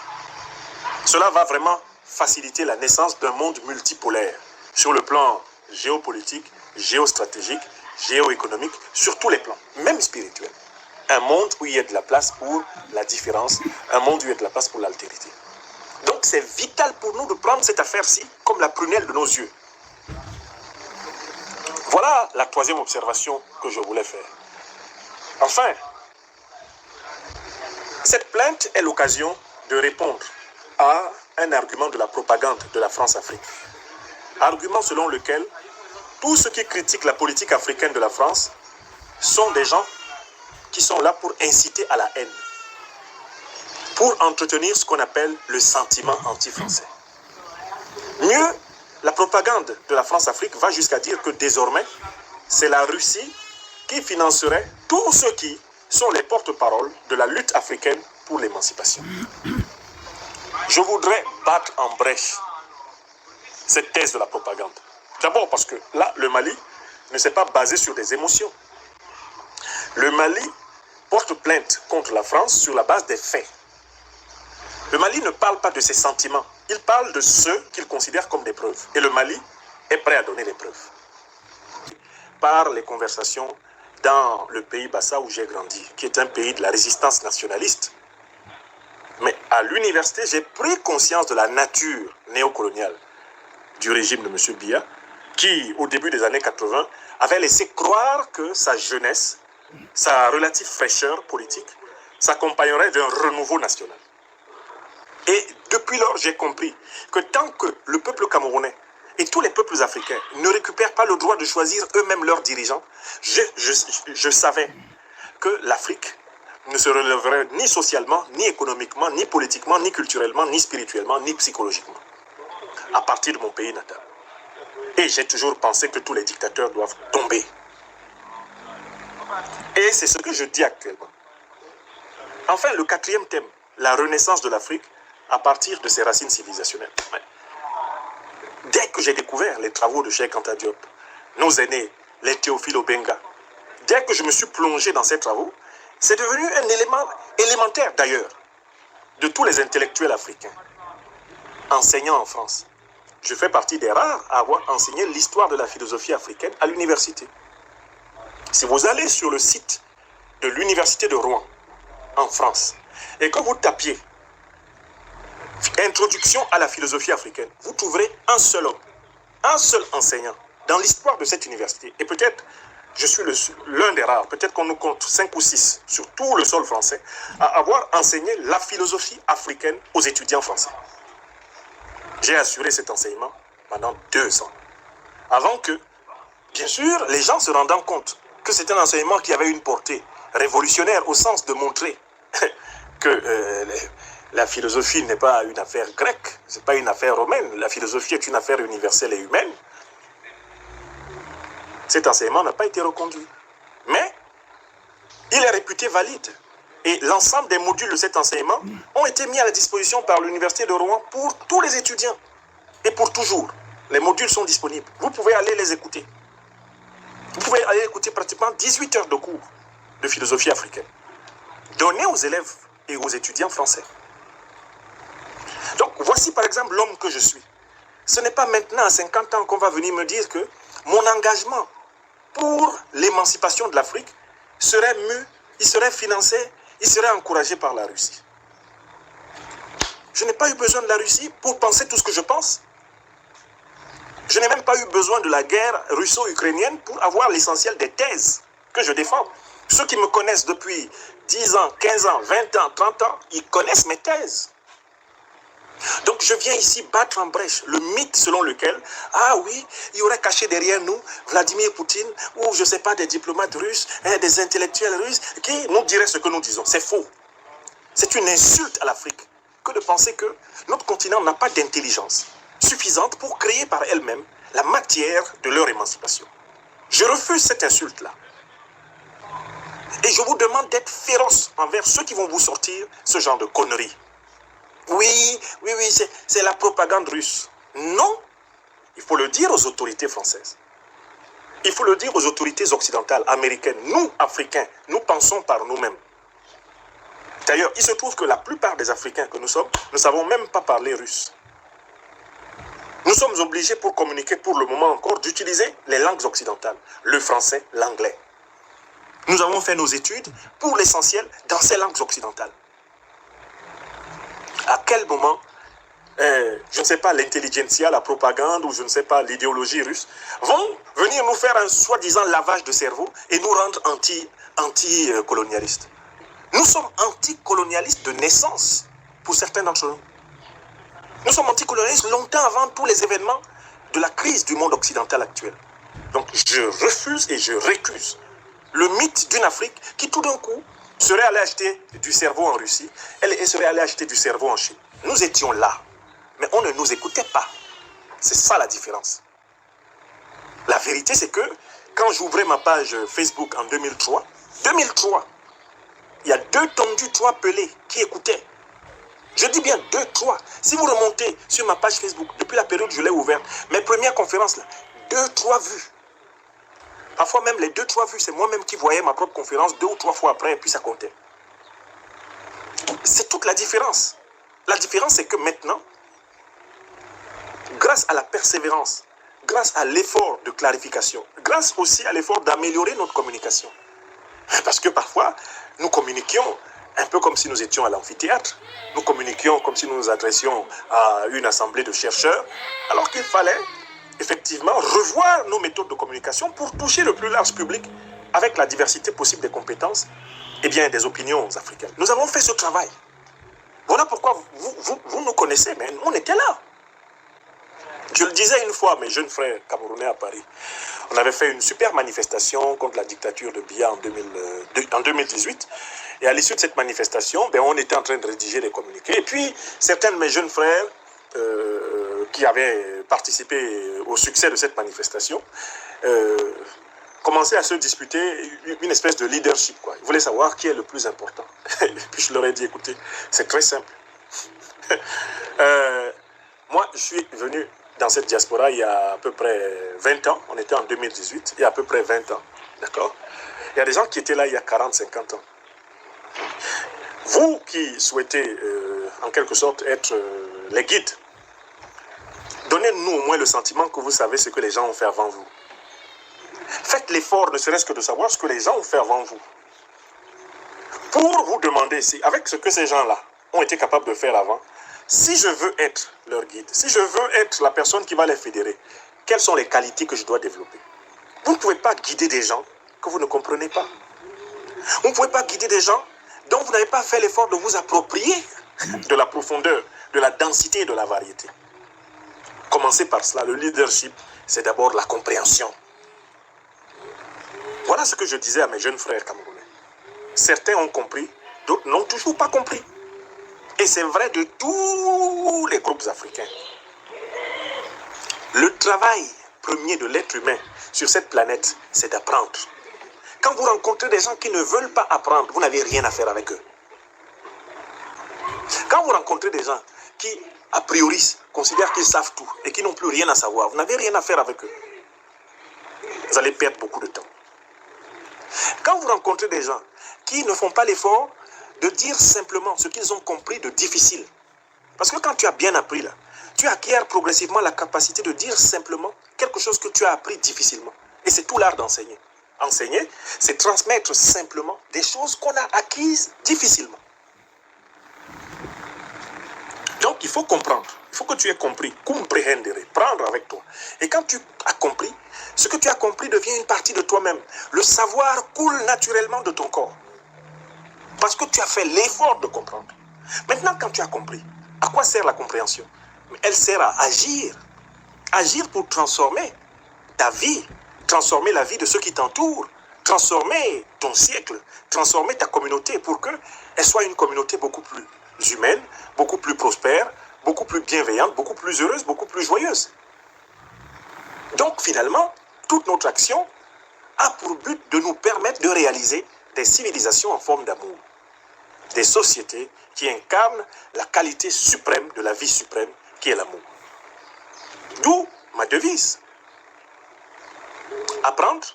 Cela va vraiment faciliter la naissance d'un monde multipolaire sur le plan géopolitique, géostratégique, géoéconomique, sur tous les plans, même spirituel. Un monde où il y a de la place pour la différence, un monde où il y a de la place pour l'altérité. Donc c'est vital pour nous de prendre cette affaire-ci comme la prunelle de nos yeux. Voilà la 3e observation que je voulais faire. Enfin, cette plainte est l'occasion de répondre à un argument de la propagande de la France-Afrique. Argument selon lequel tous ceux qui critiquent la politique africaine de la France sont des gens qui sont là pour inciter à la haine, pour entretenir ce qu'on appelle le sentiment anti-français. Mieux, la propagande de la France-Afrique va jusqu'à dire que désormais, c'est la Russie qui financerait tous ceux qui sont les porte-paroles de la lutte africaine pour l'émancipation. Je voudrais battre en brèche cette thèse de la propagande. D'abord parce que là, le Mali ne s'est pas basé sur des émotions. Le Mali porte plainte contre la France sur la base des faits. Le Mali ne parle pas de ses sentiments. Il parle de ceux qu'il considère comme des preuves. Et le Mali est prêt à donner les preuves. Par les conversations dans le pays Bassa où j'ai grandi, qui est un pays de la résistance nationaliste. Mais à l'université, j'ai pris conscience de la nature néocoloniale du régime de M. Biya, qui, au début des années 80, avait laissé croire que sa jeunesse, sa relative fraîcheur politique, s'accompagnerait d'un renouveau national. Et depuis lors, j'ai compris que tant que le peuple camerounais et tous les peuples africains ne récupèrent pas le droit de choisir eux-mêmes leurs dirigeants, je savais que l'Afrique ne se relèverait ni socialement, ni économiquement, ni politiquement, ni culturellement, ni spirituellement, ni psychologiquement, à partir de mon pays natal. Et j'ai toujours pensé que tous les dictateurs doivent tomber. Et c'est ce que je dis actuellement. Enfin, le 4e thème, la renaissance de l'Afrique à partir de ses racines civilisationnelles. Dès que j'ai découvert les travaux de Cheikh Anta Diop, nos aînés, les Théophile Obenga, dès que je me suis plongé dans ces travaux, c'est devenu un élément élémentaire d'ailleurs de tous les intellectuels africains enseignant en France. Je fais partie des rares à avoir enseigné l'histoire de la philosophie africaine à l'université. Si vous allez sur le site de l'université de Rouen, en France, et que vous tapiez Introduction à la philosophie africaine, vous trouverez un seul homme, un seul enseignant dans l'histoire de cette université, et peut-être Je suis l'un des rares, peut-être qu'on nous compte 5 ou 6 sur tout le sol français, à avoir enseigné la philosophie africaine aux étudiants français. J'ai assuré cet enseignement pendant 2 ans. Avant que, bien sûr, les gens se rendant compte que c'était un enseignement qui avait une portée révolutionnaire au sens de montrer que la philosophie n'est pas une affaire grecque, ce n'est pas une affaire romaine, la philosophie est une affaire universelle et humaine. Cet enseignement n'a pas été reconduit. Mais il est réputé valide. Et l'ensemble des modules de cet enseignement ont été mis à la disposition par l'Université de Rouen pour tous les étudiants. Et pour toujours. Les modules sont disponibles. Vous pouvez aller les écouter. Vous pouvez aller écouter pratiquement 18 heures de cours de philosophie africaine, donnés aux élèves et aux étudiants français. Donc, voici par exemple l'homme que je suis. Ce n'est pas maintenant à 50 ans qu'on va venir me dire que mon engagement pour l'émancipation de l'Afrique serait mu, il serait financé, il serait encouragé par la Russie. Je n'ai pas eu besoin de la Russie pour penser tout ce que je pense. Je n'ai même pas eu besoin de la guerre russo-ukrainienne pour avoir l'essentiel des thèses que je défends. Ceux qui me connaissent depuis 10 ans, 15 ans, 20 ans, 30 ans, ils connaissent mes thèses. Donc je viens ici battre en brèche le mythe selon lequel, ah oui, il y aurait caché derrière nous Vladimir Poutine ou je ne sais pas des diplomates russes, des intellectuels russes qui nous diraient ce que nous disons. C'est faux. C'est une insulte à l'Afrique que de penser que notre continent n'a pas d'intelligence suffisante pour créer par elle-même la matière de leur émancipation. Je refuse cette insulte-là. Et je vous demande d'être féroce envers ceux qui vont vous sortir ce genre de conneries. Oui, c'est la propagande russe. Non, il faut le dire aux autorités françaises. Il faut le dire aux autorités occidentales, américaines. Nous, Africains, nous pensons par nous-mêmes. D'ailleurs, il se trouve que la plupart des Africains que nous sommes ne savons même pas parler russe. Nous sommes obligés pour communiquer pour le moment encore d'utiliser les langues occidentales, le français, l'anglais. Nous avons fait nos études pour l'essentiel dans ces langues occidentales. À quel moment, je ne sais pas, l'intelligentsia, la propagande ou je ne sais pas, l'idéologie russe vont venir nous faire un soi-disant lavage de cerveau et nous rendre anti-colonialistes. Nous sommes anticolonialistes de naissance pour certains d'entre nous. Nous sommes anticolonialistes longtemps avant tous les événements de la crise du monde occidental actuel. Donc je refuse et je récuse le mythe d'une Afrique qui tout d'un coup serait allée acheter du cerveau en Russie et serait allée acheter du cerveau en Chine. Nous étions là, mais on ne nous écoutait pas. C'est ça la différence. La vérité, c'est que quand j'ouvrais ma page Facebook en 2003, il y a 2 tondus, 3 pelés qui écoutaient. Je dis bien 2, 3. Si vous remontez sur ma page Facebook, depuis la période où je l'ai ouverte, mes premières conférences, là, 2, 3 vues. Parfois même les 2, 3 vues, c'est moi-même qui voyais ma propre conférence 2 ou 3 fois après et puis ça comptait. C'est toute la différence. La différence, c'est que maintenant, grâce à la persévérance, grâce à l'effort de clarification, grâce aussi à l'effort d'améliorer notre communication, parce que parfois, nous communiquions un peu comme si nous étions à l'amphithéâtre, nous communiquions comme si nous nous adressions à une assemblée de chercheurs, alors qu'il fallait effectivement revoir nos méthodes de communication pour toucher le plus large public avec la diversité possible des compétences et bien des opinions africaines. Nous avons fait ce travail. Voilà pourquoi vous nous connaissez, mais on était là. Je le disais une fois à mes jeunes frères camerounais à Paris. On avait fait une super manifestation contre la dictature de Biya en 2018. Et à l'issue de cette manifestation, on était en train de rédiger des communiqués. Et puis, certains de mes jeunes frères qui avaient participé au succès de cette manifestation commençaient à se disputer une espèce de leadership, quoi. Ils voulaient savoir qui est le plus important. Et puis je leur ai dit, écoutez, c'est très simple. Moi, je suis venu dans cette diaspora il y a à peu près 20 ans. On était en 2018, il y a à peu près 20 ans. D'accord? Il y a des gens qui étaient là il y a 40, 50 ans. Vous qui souhaitez, en quelque sorte, être les guides, donnez-nous au moins le sentiment que vous savez ce que les gens ont fait avant vous. Faites l'effort, ne serait-ce que de savoir ce que les gens ont fait avant vous. Pour vous demander si, avec ce que ces gens-là ont été capables de faire avant, si je veux être leur guide, si je veux être la personne qui va les fédérer, quelles sont les qualités que je dois développer? Vous ne pouvez pas guider des gens que vous ne comprenez pas. Vous ne pouvez pas guider des gens dont vous n'avez pas fait l'effort de vous approprier de la profondeur, de la densité et de la variété. Commencez par cela. Le leadership, c'est d'abord la compréhension. Voilà ce que je disais à mes jeunes frères camerounais. Certains ont compris, d'autres n'ont toujours pas compris. Et c'est vrai de tous les groupes africains. Le travail premier de l'être humain sur cette planète, c'est d'apprendre. Quand vous rencontrez des gens qui ne veulent pas apprendre, vous n'avez rien à faire avec eux. Quand vous rencontrez des gens qui, a priori, considèrent qu'ils savent tout et qui n'ont plus rien à savoir, vous n'avez rien à faire avec eux. Vous allez perdre beaucoup de temps. Quand vous rencontrez des gens qui ne font pas l'effort de dire simplement ce qu'ils ont compris de difficile, parce que quand tu as bien appris là, tu acquiers progressivement la capacité de dire simplement quelque chose que tu as appris difficilement. Et c'est tout l'art d'enseigner. Enseigner, c'est transmettre simplement des choses qu'on a acquises difficilement. Donc, il faut comprendre. Il faut que tu aies compris. Comprendre, prendre avec toi. Et quand tu as compris, ce que tu as compris devient une partie de toi-même. Le savoir coule naturellement de ton corps. Parce que tu as fait l'effort de comprendre. Maintenant, quand tu as compris, à quoi sert la compréhension? Elle sert à agir. Agir pour transformer ta vie, transformer la vie de ceux qui t'entourent, transformer ton siècle, transformer ta communauté pour qu'elle soit une communauté beaucoup plus humaine, beaucoup plus prospère, beaucoup plus bienveillante, beaucoup plus heureuse, beaucoup plus joyeuse. Donc finalement, toute notre action a pour but de nous permettre de réaliser des civilisations en forme d'amour. Des sociétés qui incarnent la qualité suprême de la vie suprême qui est l'amour. D'où ma devise. Apprendre,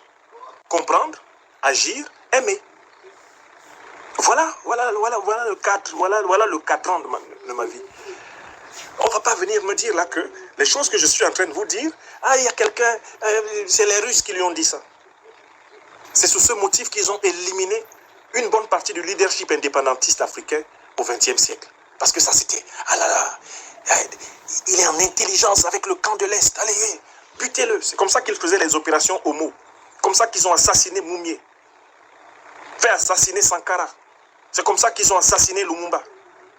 comprendre, agir, aimer. Voilà le cadran de ma vie. On ne va pas venir me dire là que les choses que je suis en train de vous dire, il y a quelqu'un, c'est les Russes qui lui ont dit ça. C'est sous ce motif qu'ils ont éliminé une bonne partie du leadership indépendantiste africain au XXe siècle. Parce que ça c'était, il est en intelligence avec le camp de l'Est, allez, butez-le. C'est comme ça qu'ils faisaient les opérations Homo. Comme ça qu'ils ont assassiné Moumié. Fait assassiner Sankara. C'est comme ça qu'ils ont assassiné Lumumba.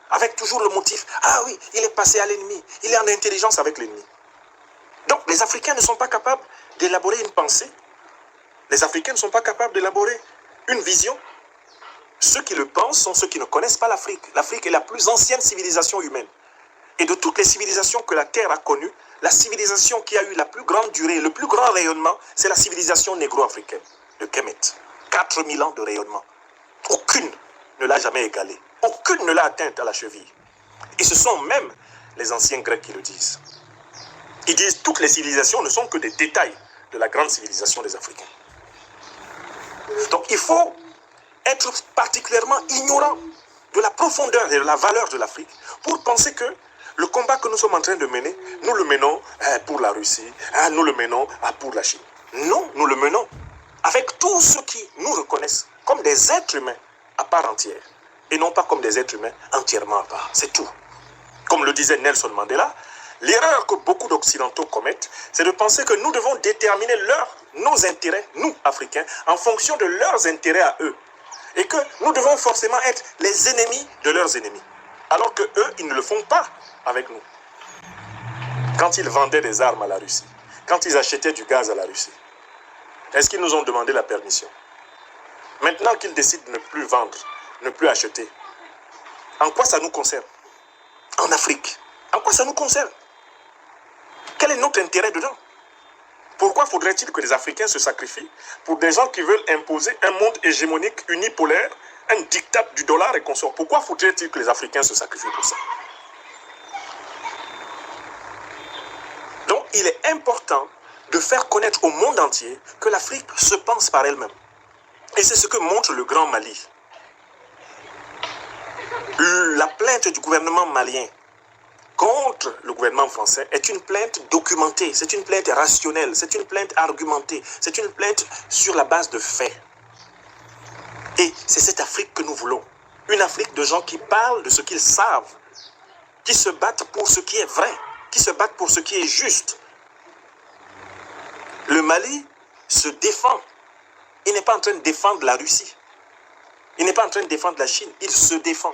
Avec toujours le motif, oui, il est passé à l'ennemi. Il est en intelligence avec l'ennemi. Donc les Africains ne sont pas capables d'élaborer une pensée. Les Africains ne sont pas capables d'élaborer une vision. Ceux qui le pensent sont ceux qui ne connaissent pas l'Afrique. L'Afrique est la plus ancienne civilisation humaine. Et de toutes les civilisations que la Terre a connues, la civilisation qui a eu la plus grande durée, le plus grand rayonnement, c'est la civilisation négro-africaine de Kemet. 4000 ans de rayonnement. Aucune ne l'a jamais égalée. Aucune ne l'a atteinte à la cheville. Et ce sont même les anciens Grecs qui le disent. Ils disent que toutes les civilisations ne sont que des détails de la grande civilisation des Africains. Donc il faut être particulièrement ignorant de la profondeur et de la valeur de l'Afrique pour penser que le combat que nous sommes en train de mener, nous le menons pour la Russie, nous le menons pour la Chine. Non, nous le menons avec tous ceux qui nous reconnaissent comme des êtres humains à part entière et non pas comme des êtres humains entièrement à part. C'est tout. Comme le disait Nelson Mandela, l'erreur que beaucoup d'Occidentaux commettent, c'est de penser que nous devons déterminer nos intérêts, nous, Africains, en fonction de leurs intérêts à eux. Et que nous devons forcément être les ennemis de leurs ennemis. Alors que eux, ils ne le font pas avec nous. Quand ils vendaient des armes à la Russie, quand ils achetaient du gaz à la Russie, est-ce qu'ils nous ont demandé la permission? Maintenant qu'ils décident de ne plus vendre, ne plus acheter, en quoi ça nous concerne? En Afrique, en quoi ça nous concerne? Quel est notre intérêt dedans? Pourquoi faudrait-il que les Africains se sacrifient pour des gens qui veulent imposer un monde hégémonique unipolaire, un diktat du dollar et consort? Pourquoi faudrait-il que les Africains se sacrifient pour ça? Donc, il est important de faire connaître au monde entier que l'Afrique se pense par elle-même. Et c'est ce que montre le Grand Mali. La plainte du gouvernement malien contre le gouvernement français est une plainte documentée, c'est une plainte rationnelle, c'est une plainte argumentée, c'est une plainte sur la base de faits. Et c'est cette Afrique que nous voulons. Une Afrique de gens qui parlent de ce qu'ils savent, qui se battent pour ce qui est vrai, qui se battent pour ce qui est juste. Le Mali se défend. Il n'est pas en train de défendre la Russie. Il n'est pas en train de défendre la Chine. Il se défend.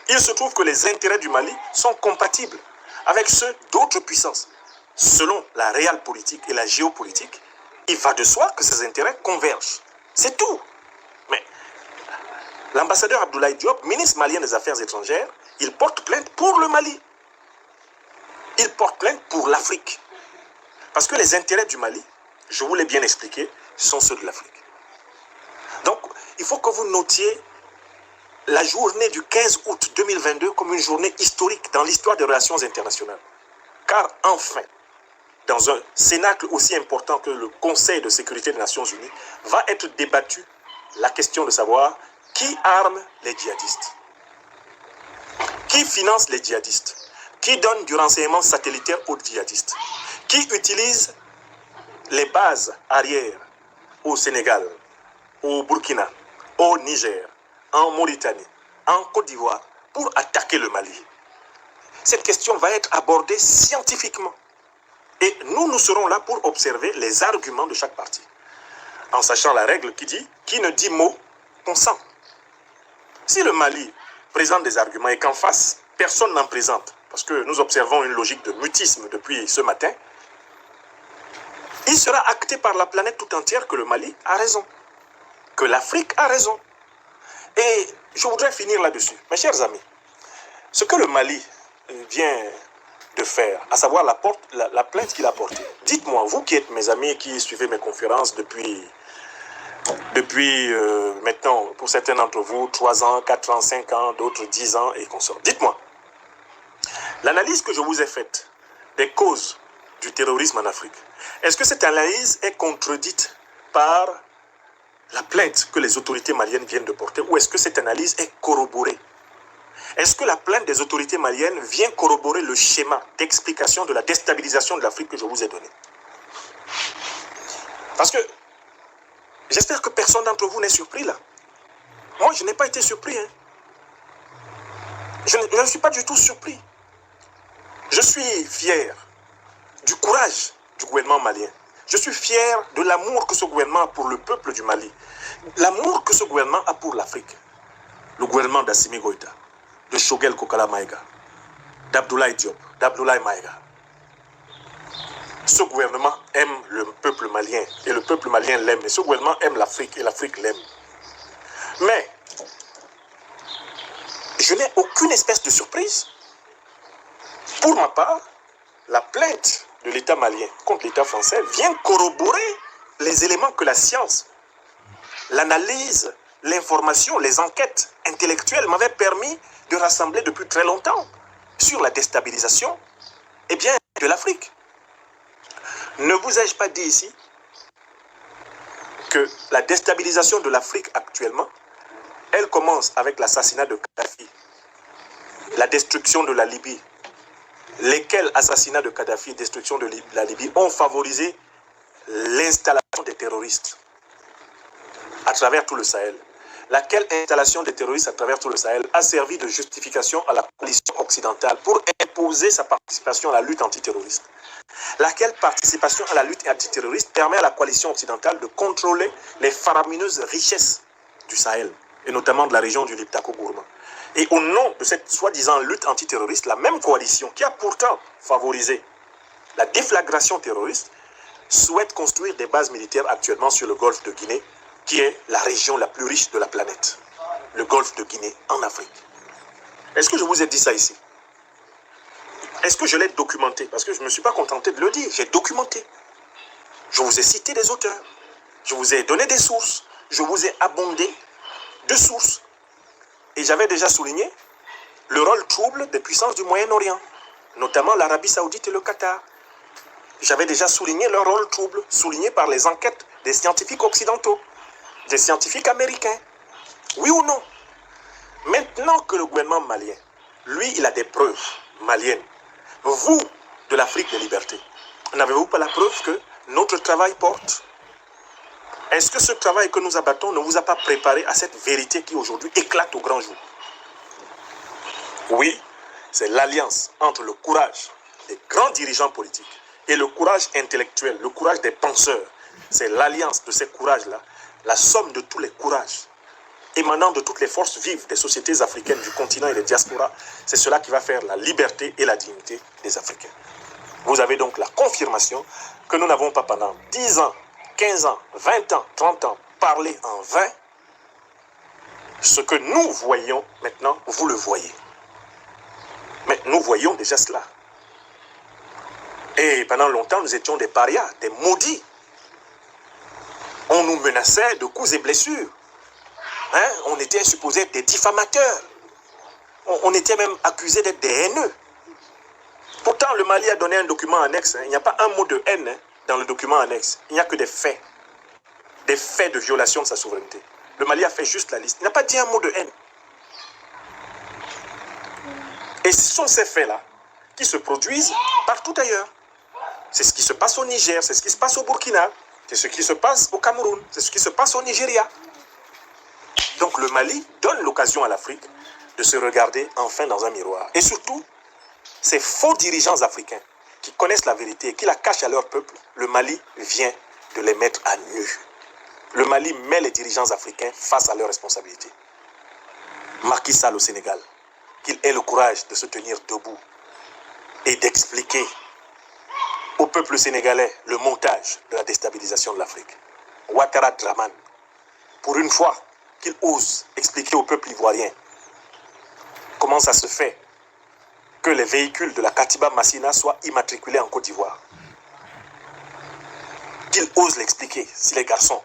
Il se trouve que les intérêts du Mali sont compatibles avec ceux d'autres puissances. Selon la réelle politique et la géopolitique, il va de soi que ces intérêts convergent. C'est tout. Mais l'ambassadeur Abdoulaye Diop, ministre malien des Affaires étrangères, il porte plainte pour le Mali. Il porte plainte pour l'Afrique. Parce que les intérêts du Mali, je vous l'ai bien expliqué, sont ceux de l'Afrique. Donc, il faut que vous notiez la journée du 15 août 2022 comme une journée historique dans l'histoire des relations internationales. Car enfin, dans un cénacle aussi important que le Conseil de sécurité des Nations Unies, va être débattue la question de savoir qui arme les djihadistes, qui finance les djihadistes, qui donne du renseignement satellitaire aux djihadistes, qui utilise les bases arrières au Sénégal, au Burkina, au Niger, en Mauritanie, en Côte d'Ivoire, pour attaquer le Mali. Cette question va être abordée scientifiquement. Et nous serons là pour observer les arguments de chaque partie. En sachant la règle qui dit, qui ne dit mot, consent. Si le Mali présente des arguments et qu'en face, personne n'en présente, parce que nous observons une logique de mutisme depuis ce matin, il sera acté par la planète tout entière que le Mali a raison, que l'Afrique a raison. Et je voudrais finir là-dessus. Mes chers amis, ce que le Mali vient de faire, à savoir la plainte qu'il a portée, dites-moi, vous qui êtes mes amis et qui suivez mes conférences depuis maintenant, pour certains d'entre vous, 3 ans, 4 ans, 5 ans, d'autres 10 ans et consorts. Dites-moi, l'analyse que je vous ai faite des causes du terrorisme en Afrique, est-ce que cette analyse est contredite par la plainte que les autorités maliennes viennent de porter ou est-ce que cette analyse est corroborée? Est-ce que la plainte des autorités maliennes vient corroborer le schéma d'explication de la déstabilisation de l'Afrique que je vous ai donné? Parce que j'espère que personne d'entre vous n'est surpris là. Moi, je n'ai pas été surpris. Je ne suis pas du tout surpris. Je suis fier du courage du gouvernement malien. Je suis fier de l'amour que ce gouvernement a pour le peuple du Mali. L'amour que ce gouvernement a pour l'Afrique. Le gouvernement d'Assimi Goïta, de Choguel Kokala Maïga, d'Abdoulaye Diop, d'Abdoulaye Maïga. Ce gouvernement aime le peuple malien et le peuple malien l'aime. Et ce gouvernement aime l'Afrique et l'Afrique l'aime. Mais je n'ai aucune espèce de surprise. Pour ma part, la plainte de l'État malien contre l'État français vient corroborer les éléments que la science, l'analyse, l'information, les enquêtes intellectuelles m'avaient permis de rassembler depuis très longtemps sur la déstabilisation de l'Afrique. Ne vous ai-je pas dit ici que la déstabilisation de l'Afrique actuellement, elle commence avec l'assassinat de Kadhafi, la destruction de la Libye, lesquels assassinats de Kadhafi et destruction de la Libye ont favorisé l'installation des terroristes à travers tout le Sahel. Laquelle installation des terroristes à travers tout le Sahel a servi de justification à la coalition occidentale pour imposer sa participation à la lutte antiterroriste. Laquelle participation à la lutte antiterroriste permet à la coalition occidentale de contrôler les faramineuses richesses du Sahel, et notamment de la région du Liptako-Gourma. Et au nom de cette soi-disant lutte antiterroriste, la même coalition qui a pourtant favorisé la déflagration terroriste souhaite construire des bases militaires actuellement sur le golfe de Guinée, qui est la région la plus riche de la planète. Le golfe de Guinée en Afrique. Est-ce que je vous ai dit ça ici? Est-ce que je l'ai documenté? Parce que je ne me suis pas contenté de le dire, j'ai documenté. Je vous ai cité des auteurs, je vous ai donné des sources, je vous ai abondé de sources. Et j'avais déjà souligné le rôle trouble des puissances du Moyen-Orient, notamment l'Arabie Saoudite et le Qatar. J'avais déjà souligné leur rôle trouble, souligné par les enquêtes des scientifiques occidentaux, des scientifiques américains. Oui ou non? Maintenant que le gouvernement malien, lui, il a des preuves maliennes. Vous, de l'Afrique des libertés, n'avez-vous pas la preuve que notre travail porte? Est-ce que ce travail que nous abattons ne vous a pas préparé à cette vérité qui aujourd'hui éclate au grand jour? Oui, c'est l'alliance entre le courage des grands dirigeants politiques et le courage intellectuel, le courage des penseurs. C'est l'alliance de ces courages-là la somme de tous les courages émanant de toutes les forces vives des sociétés africaines du continent et des diasporas, c'est cela qui va faire la liberté et la dignité des Africains. Vous avez donc la confirmation que nous n'avons pas pendant 10 ans, 15 ans, 20 ans, 30 ans parlé en vain. Ce que nous voyons maintenant, vous le voyez. Mais nous voyons déjà cela. Et pendant longtemps, nous étions des parias, des maudits. On nous menaçait de coups et blessures. Hein? On était supposés être des diffamateurs. On était même accusés d'être des haineux. Pourtant, le Mali a donné un document annexe. Hein. Il n'y a pas un mot de haine hein, dans le document annexe. Il n'y a que des faits. Des faits de violation de sa souveraineté. Le Mali a fait juste la liste. Il n'a pas dit un mot de haine. Et ce sont ces faits-là qui se produisent partout ailleurs. C'est ce qui se passe au Niger, c'est ce qui se passe au Burkina, c'est ce qui se passe au Cameroun, c'est ce qui se passe au Nigeria. Donc le Mali donne l'occasion à l'Afrique de se regarder enfin dans un miroir. Et surtout, ces faux dirigeants africains qui connaissent la vérité et qui la cachent à leur peuple, le Mali vient de les mettre à nu. Le Mali met les dirigeants africains face à leurs responsabilités. Macky Sall au Sénégal, qu'il ait le courage de se tenir debout et d'expliquer au peuple sénégalais le montage de la déstabilisation de l'Afrique. Ouattara Draman, pour une fois qu'il ose expliquer au peuple ivoirien comment ça se fait que les véhicules de la Katiba Massina soient immatriculés en Côte d'Ivoire. Qu'il ose l'expliquer, si les garçons.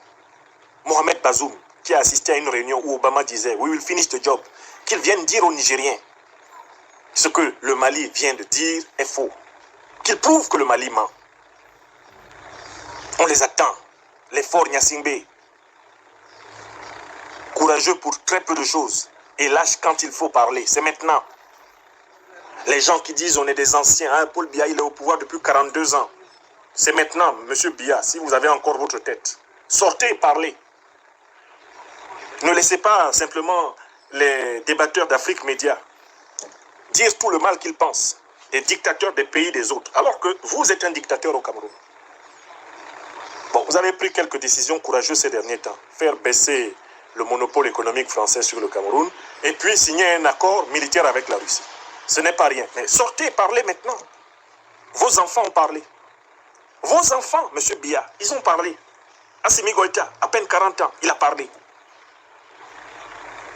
Mohamed Bazoum, qui a assisté à une réunion où Obama disait « We will finish the job », qu'il vienne dire aux Nigériens ce que le Mali vient de dire est faux. Qu'il prouve que le Mali ment. On les attend. Les forts Nyasingbe. Courageux pour très peu de choses. Et lâche quand il faut parler. C'est maintenant. Les gens qui disent on est des anciens. Hein, Paul Biya, il est au pouvoir depuis 42 ans. C'est maintenant, monsieur Biya, si vous avez encore votre tête. Sortez et parlez. Ne laissez pas simplement les débatteurs d'Afrique Média dire tout le mal qu'ils pensent des dictateurs des pays des autres, alors que vous êtes un dictateur au Cameroun. Bon, vous avez pris quelques décisions courageuses ces derniers temps. Faire baisser le monopole économique français sur le Cameroun et puis signer un accord militaire avec la Russie. Ce n'est pas rien. Mais sortez, parlez maintenant. Vos enfants ont parlé. Vos enfants, monsieur Biya, ils ont parlé. Assimi Goïta, à peine 40 ans, il a parlé.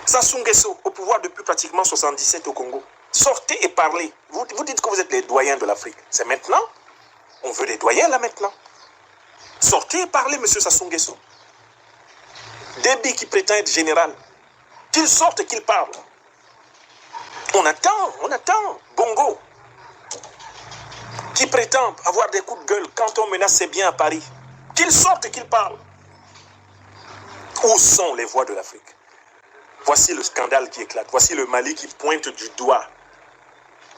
Sassou Nguesso, au pouvoir depuis pratiquement 77 au Congo. Sortez et parlez. Vous dites que vous êtes les doyens de l'Afrique. C'est maintenant. On veut des doyens là maintenant. Sortez et parlez, monsieur Sassou Nguesso. Déby qui prétend être général. Qu'il sorte et qu'il parle. On attend. Bongo. Qui prétend avoir des coups de gueule quand on menace ses biens à Paris. Qu'il sorte et qu'il parle. Où sont les voix de l'Afrique? Voici le scandale qui éclate. Voici le Mali qui pointe du doigt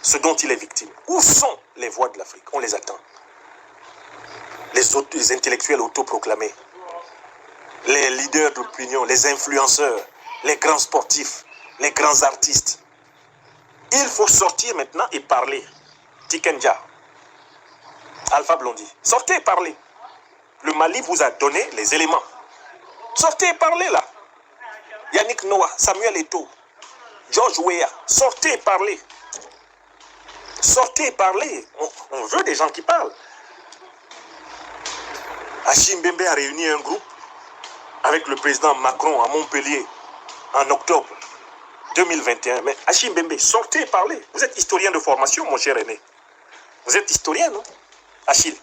ce dont il est victime. Où sont les voix de l'Afrique? On les attend. Les intellectuels autoproclamés, les leaders d'opinion, les influenceurs, les grands sportifs, les grands artistes. Il faut sortir maintenant et parler. Tikenja, Alpha Blondy, sortez et parlez. Le Mali vous a donné les éléments. Sortez et parlez là. Yannick Noah, Samuel Eto'o, George Weah, sortez et parlez. Sortez et parlez. On veut des gens qui parlent. Achim Bembe a réuni un groupe avec le président Macron à Montpellier en octobre 2021. Mais Achim Bembe, sortez et parlez. Vous êtes historien de formation, mon cher aîné. Vous êtes historien, non? Achille,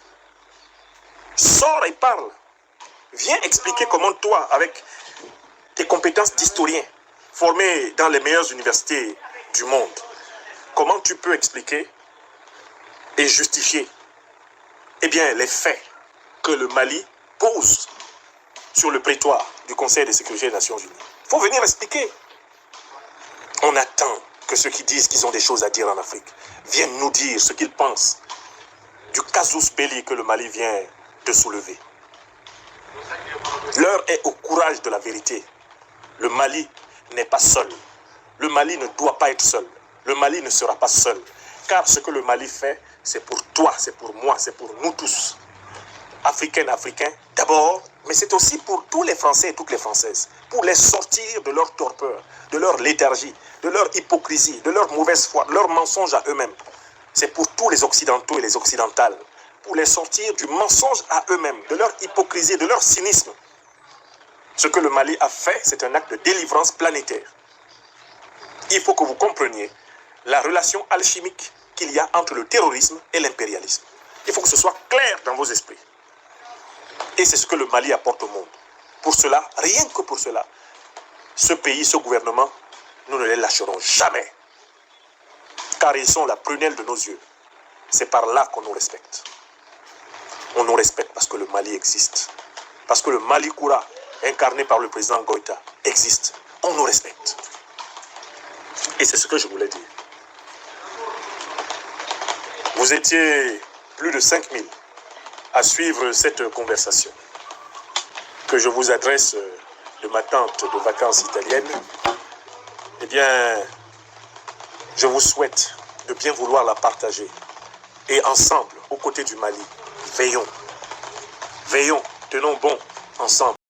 sors et parle. Viens expliquer comment toi, avec tes compétences d'historien, formé dans les meilleures universités du monde, comment tu peux expliquer et justifier les faits que le Mali pose sur le prétoire du Conseil de sécurité des Nations Unies. Il faut venir expliquer. On attend que ceux qui disent qu'ils ont des choses à dire en Afrique viennent nous dire ce qu'ils pensent du casus belli que le Mali vient de soulever. L'heure est au courage de la vérité. Le Mali n'est pas seul. Le Mali ne doit pas être seul. Le Mali ne sera pas seul. Car ce que le Mali fait, c'est pour toi, c'est pour moi, c'est pour nous tous. Africaines, Africains, d'abord, mais c'est aussi pour tous les Français et toutes les Françaises, pour les sortir de leur torpeur, de leur léthargie, de leur hypocrisie, de leur mauvaise foi, de leur mensonge à eux-mêmes. C'est pour tous les Occidentaux et les Occidentales, pour les sortir du mensonge à eux-mêmes, de leur hypocrisie, de leur cynisme. Ce que le Mali a fait, c'est un acte de délivrance planétaire. Il faut que vous compreniez la relation alchimique qu'il y a entre le terrorisme et l'impérialisme. Il faut que ce soit clair dans vos esprits. Et c'est ce que le Mali apporte au monde. Pour cela, rien que pour cela, ce pays, ce gouvernement, nous ne les lâcherons jamais. Car ils sont la prunelle de nos yeux. C'est par là qu'on nous respecte. On nous respecte parce que le Mali existe. Parce que le Mali Koura, incarné par le président Goïta, existe. On nous respecte. Et c'est ce que je voulais dire. Vous étiez plus de 5000 à suivre cette conversation que je vous adresse de ma tente de vacances italienne. Eh bien, je vous souhaite de bien vouloir la partager. Et ensemble, aux côtés du Mali, veillons, tenons bon ensemble.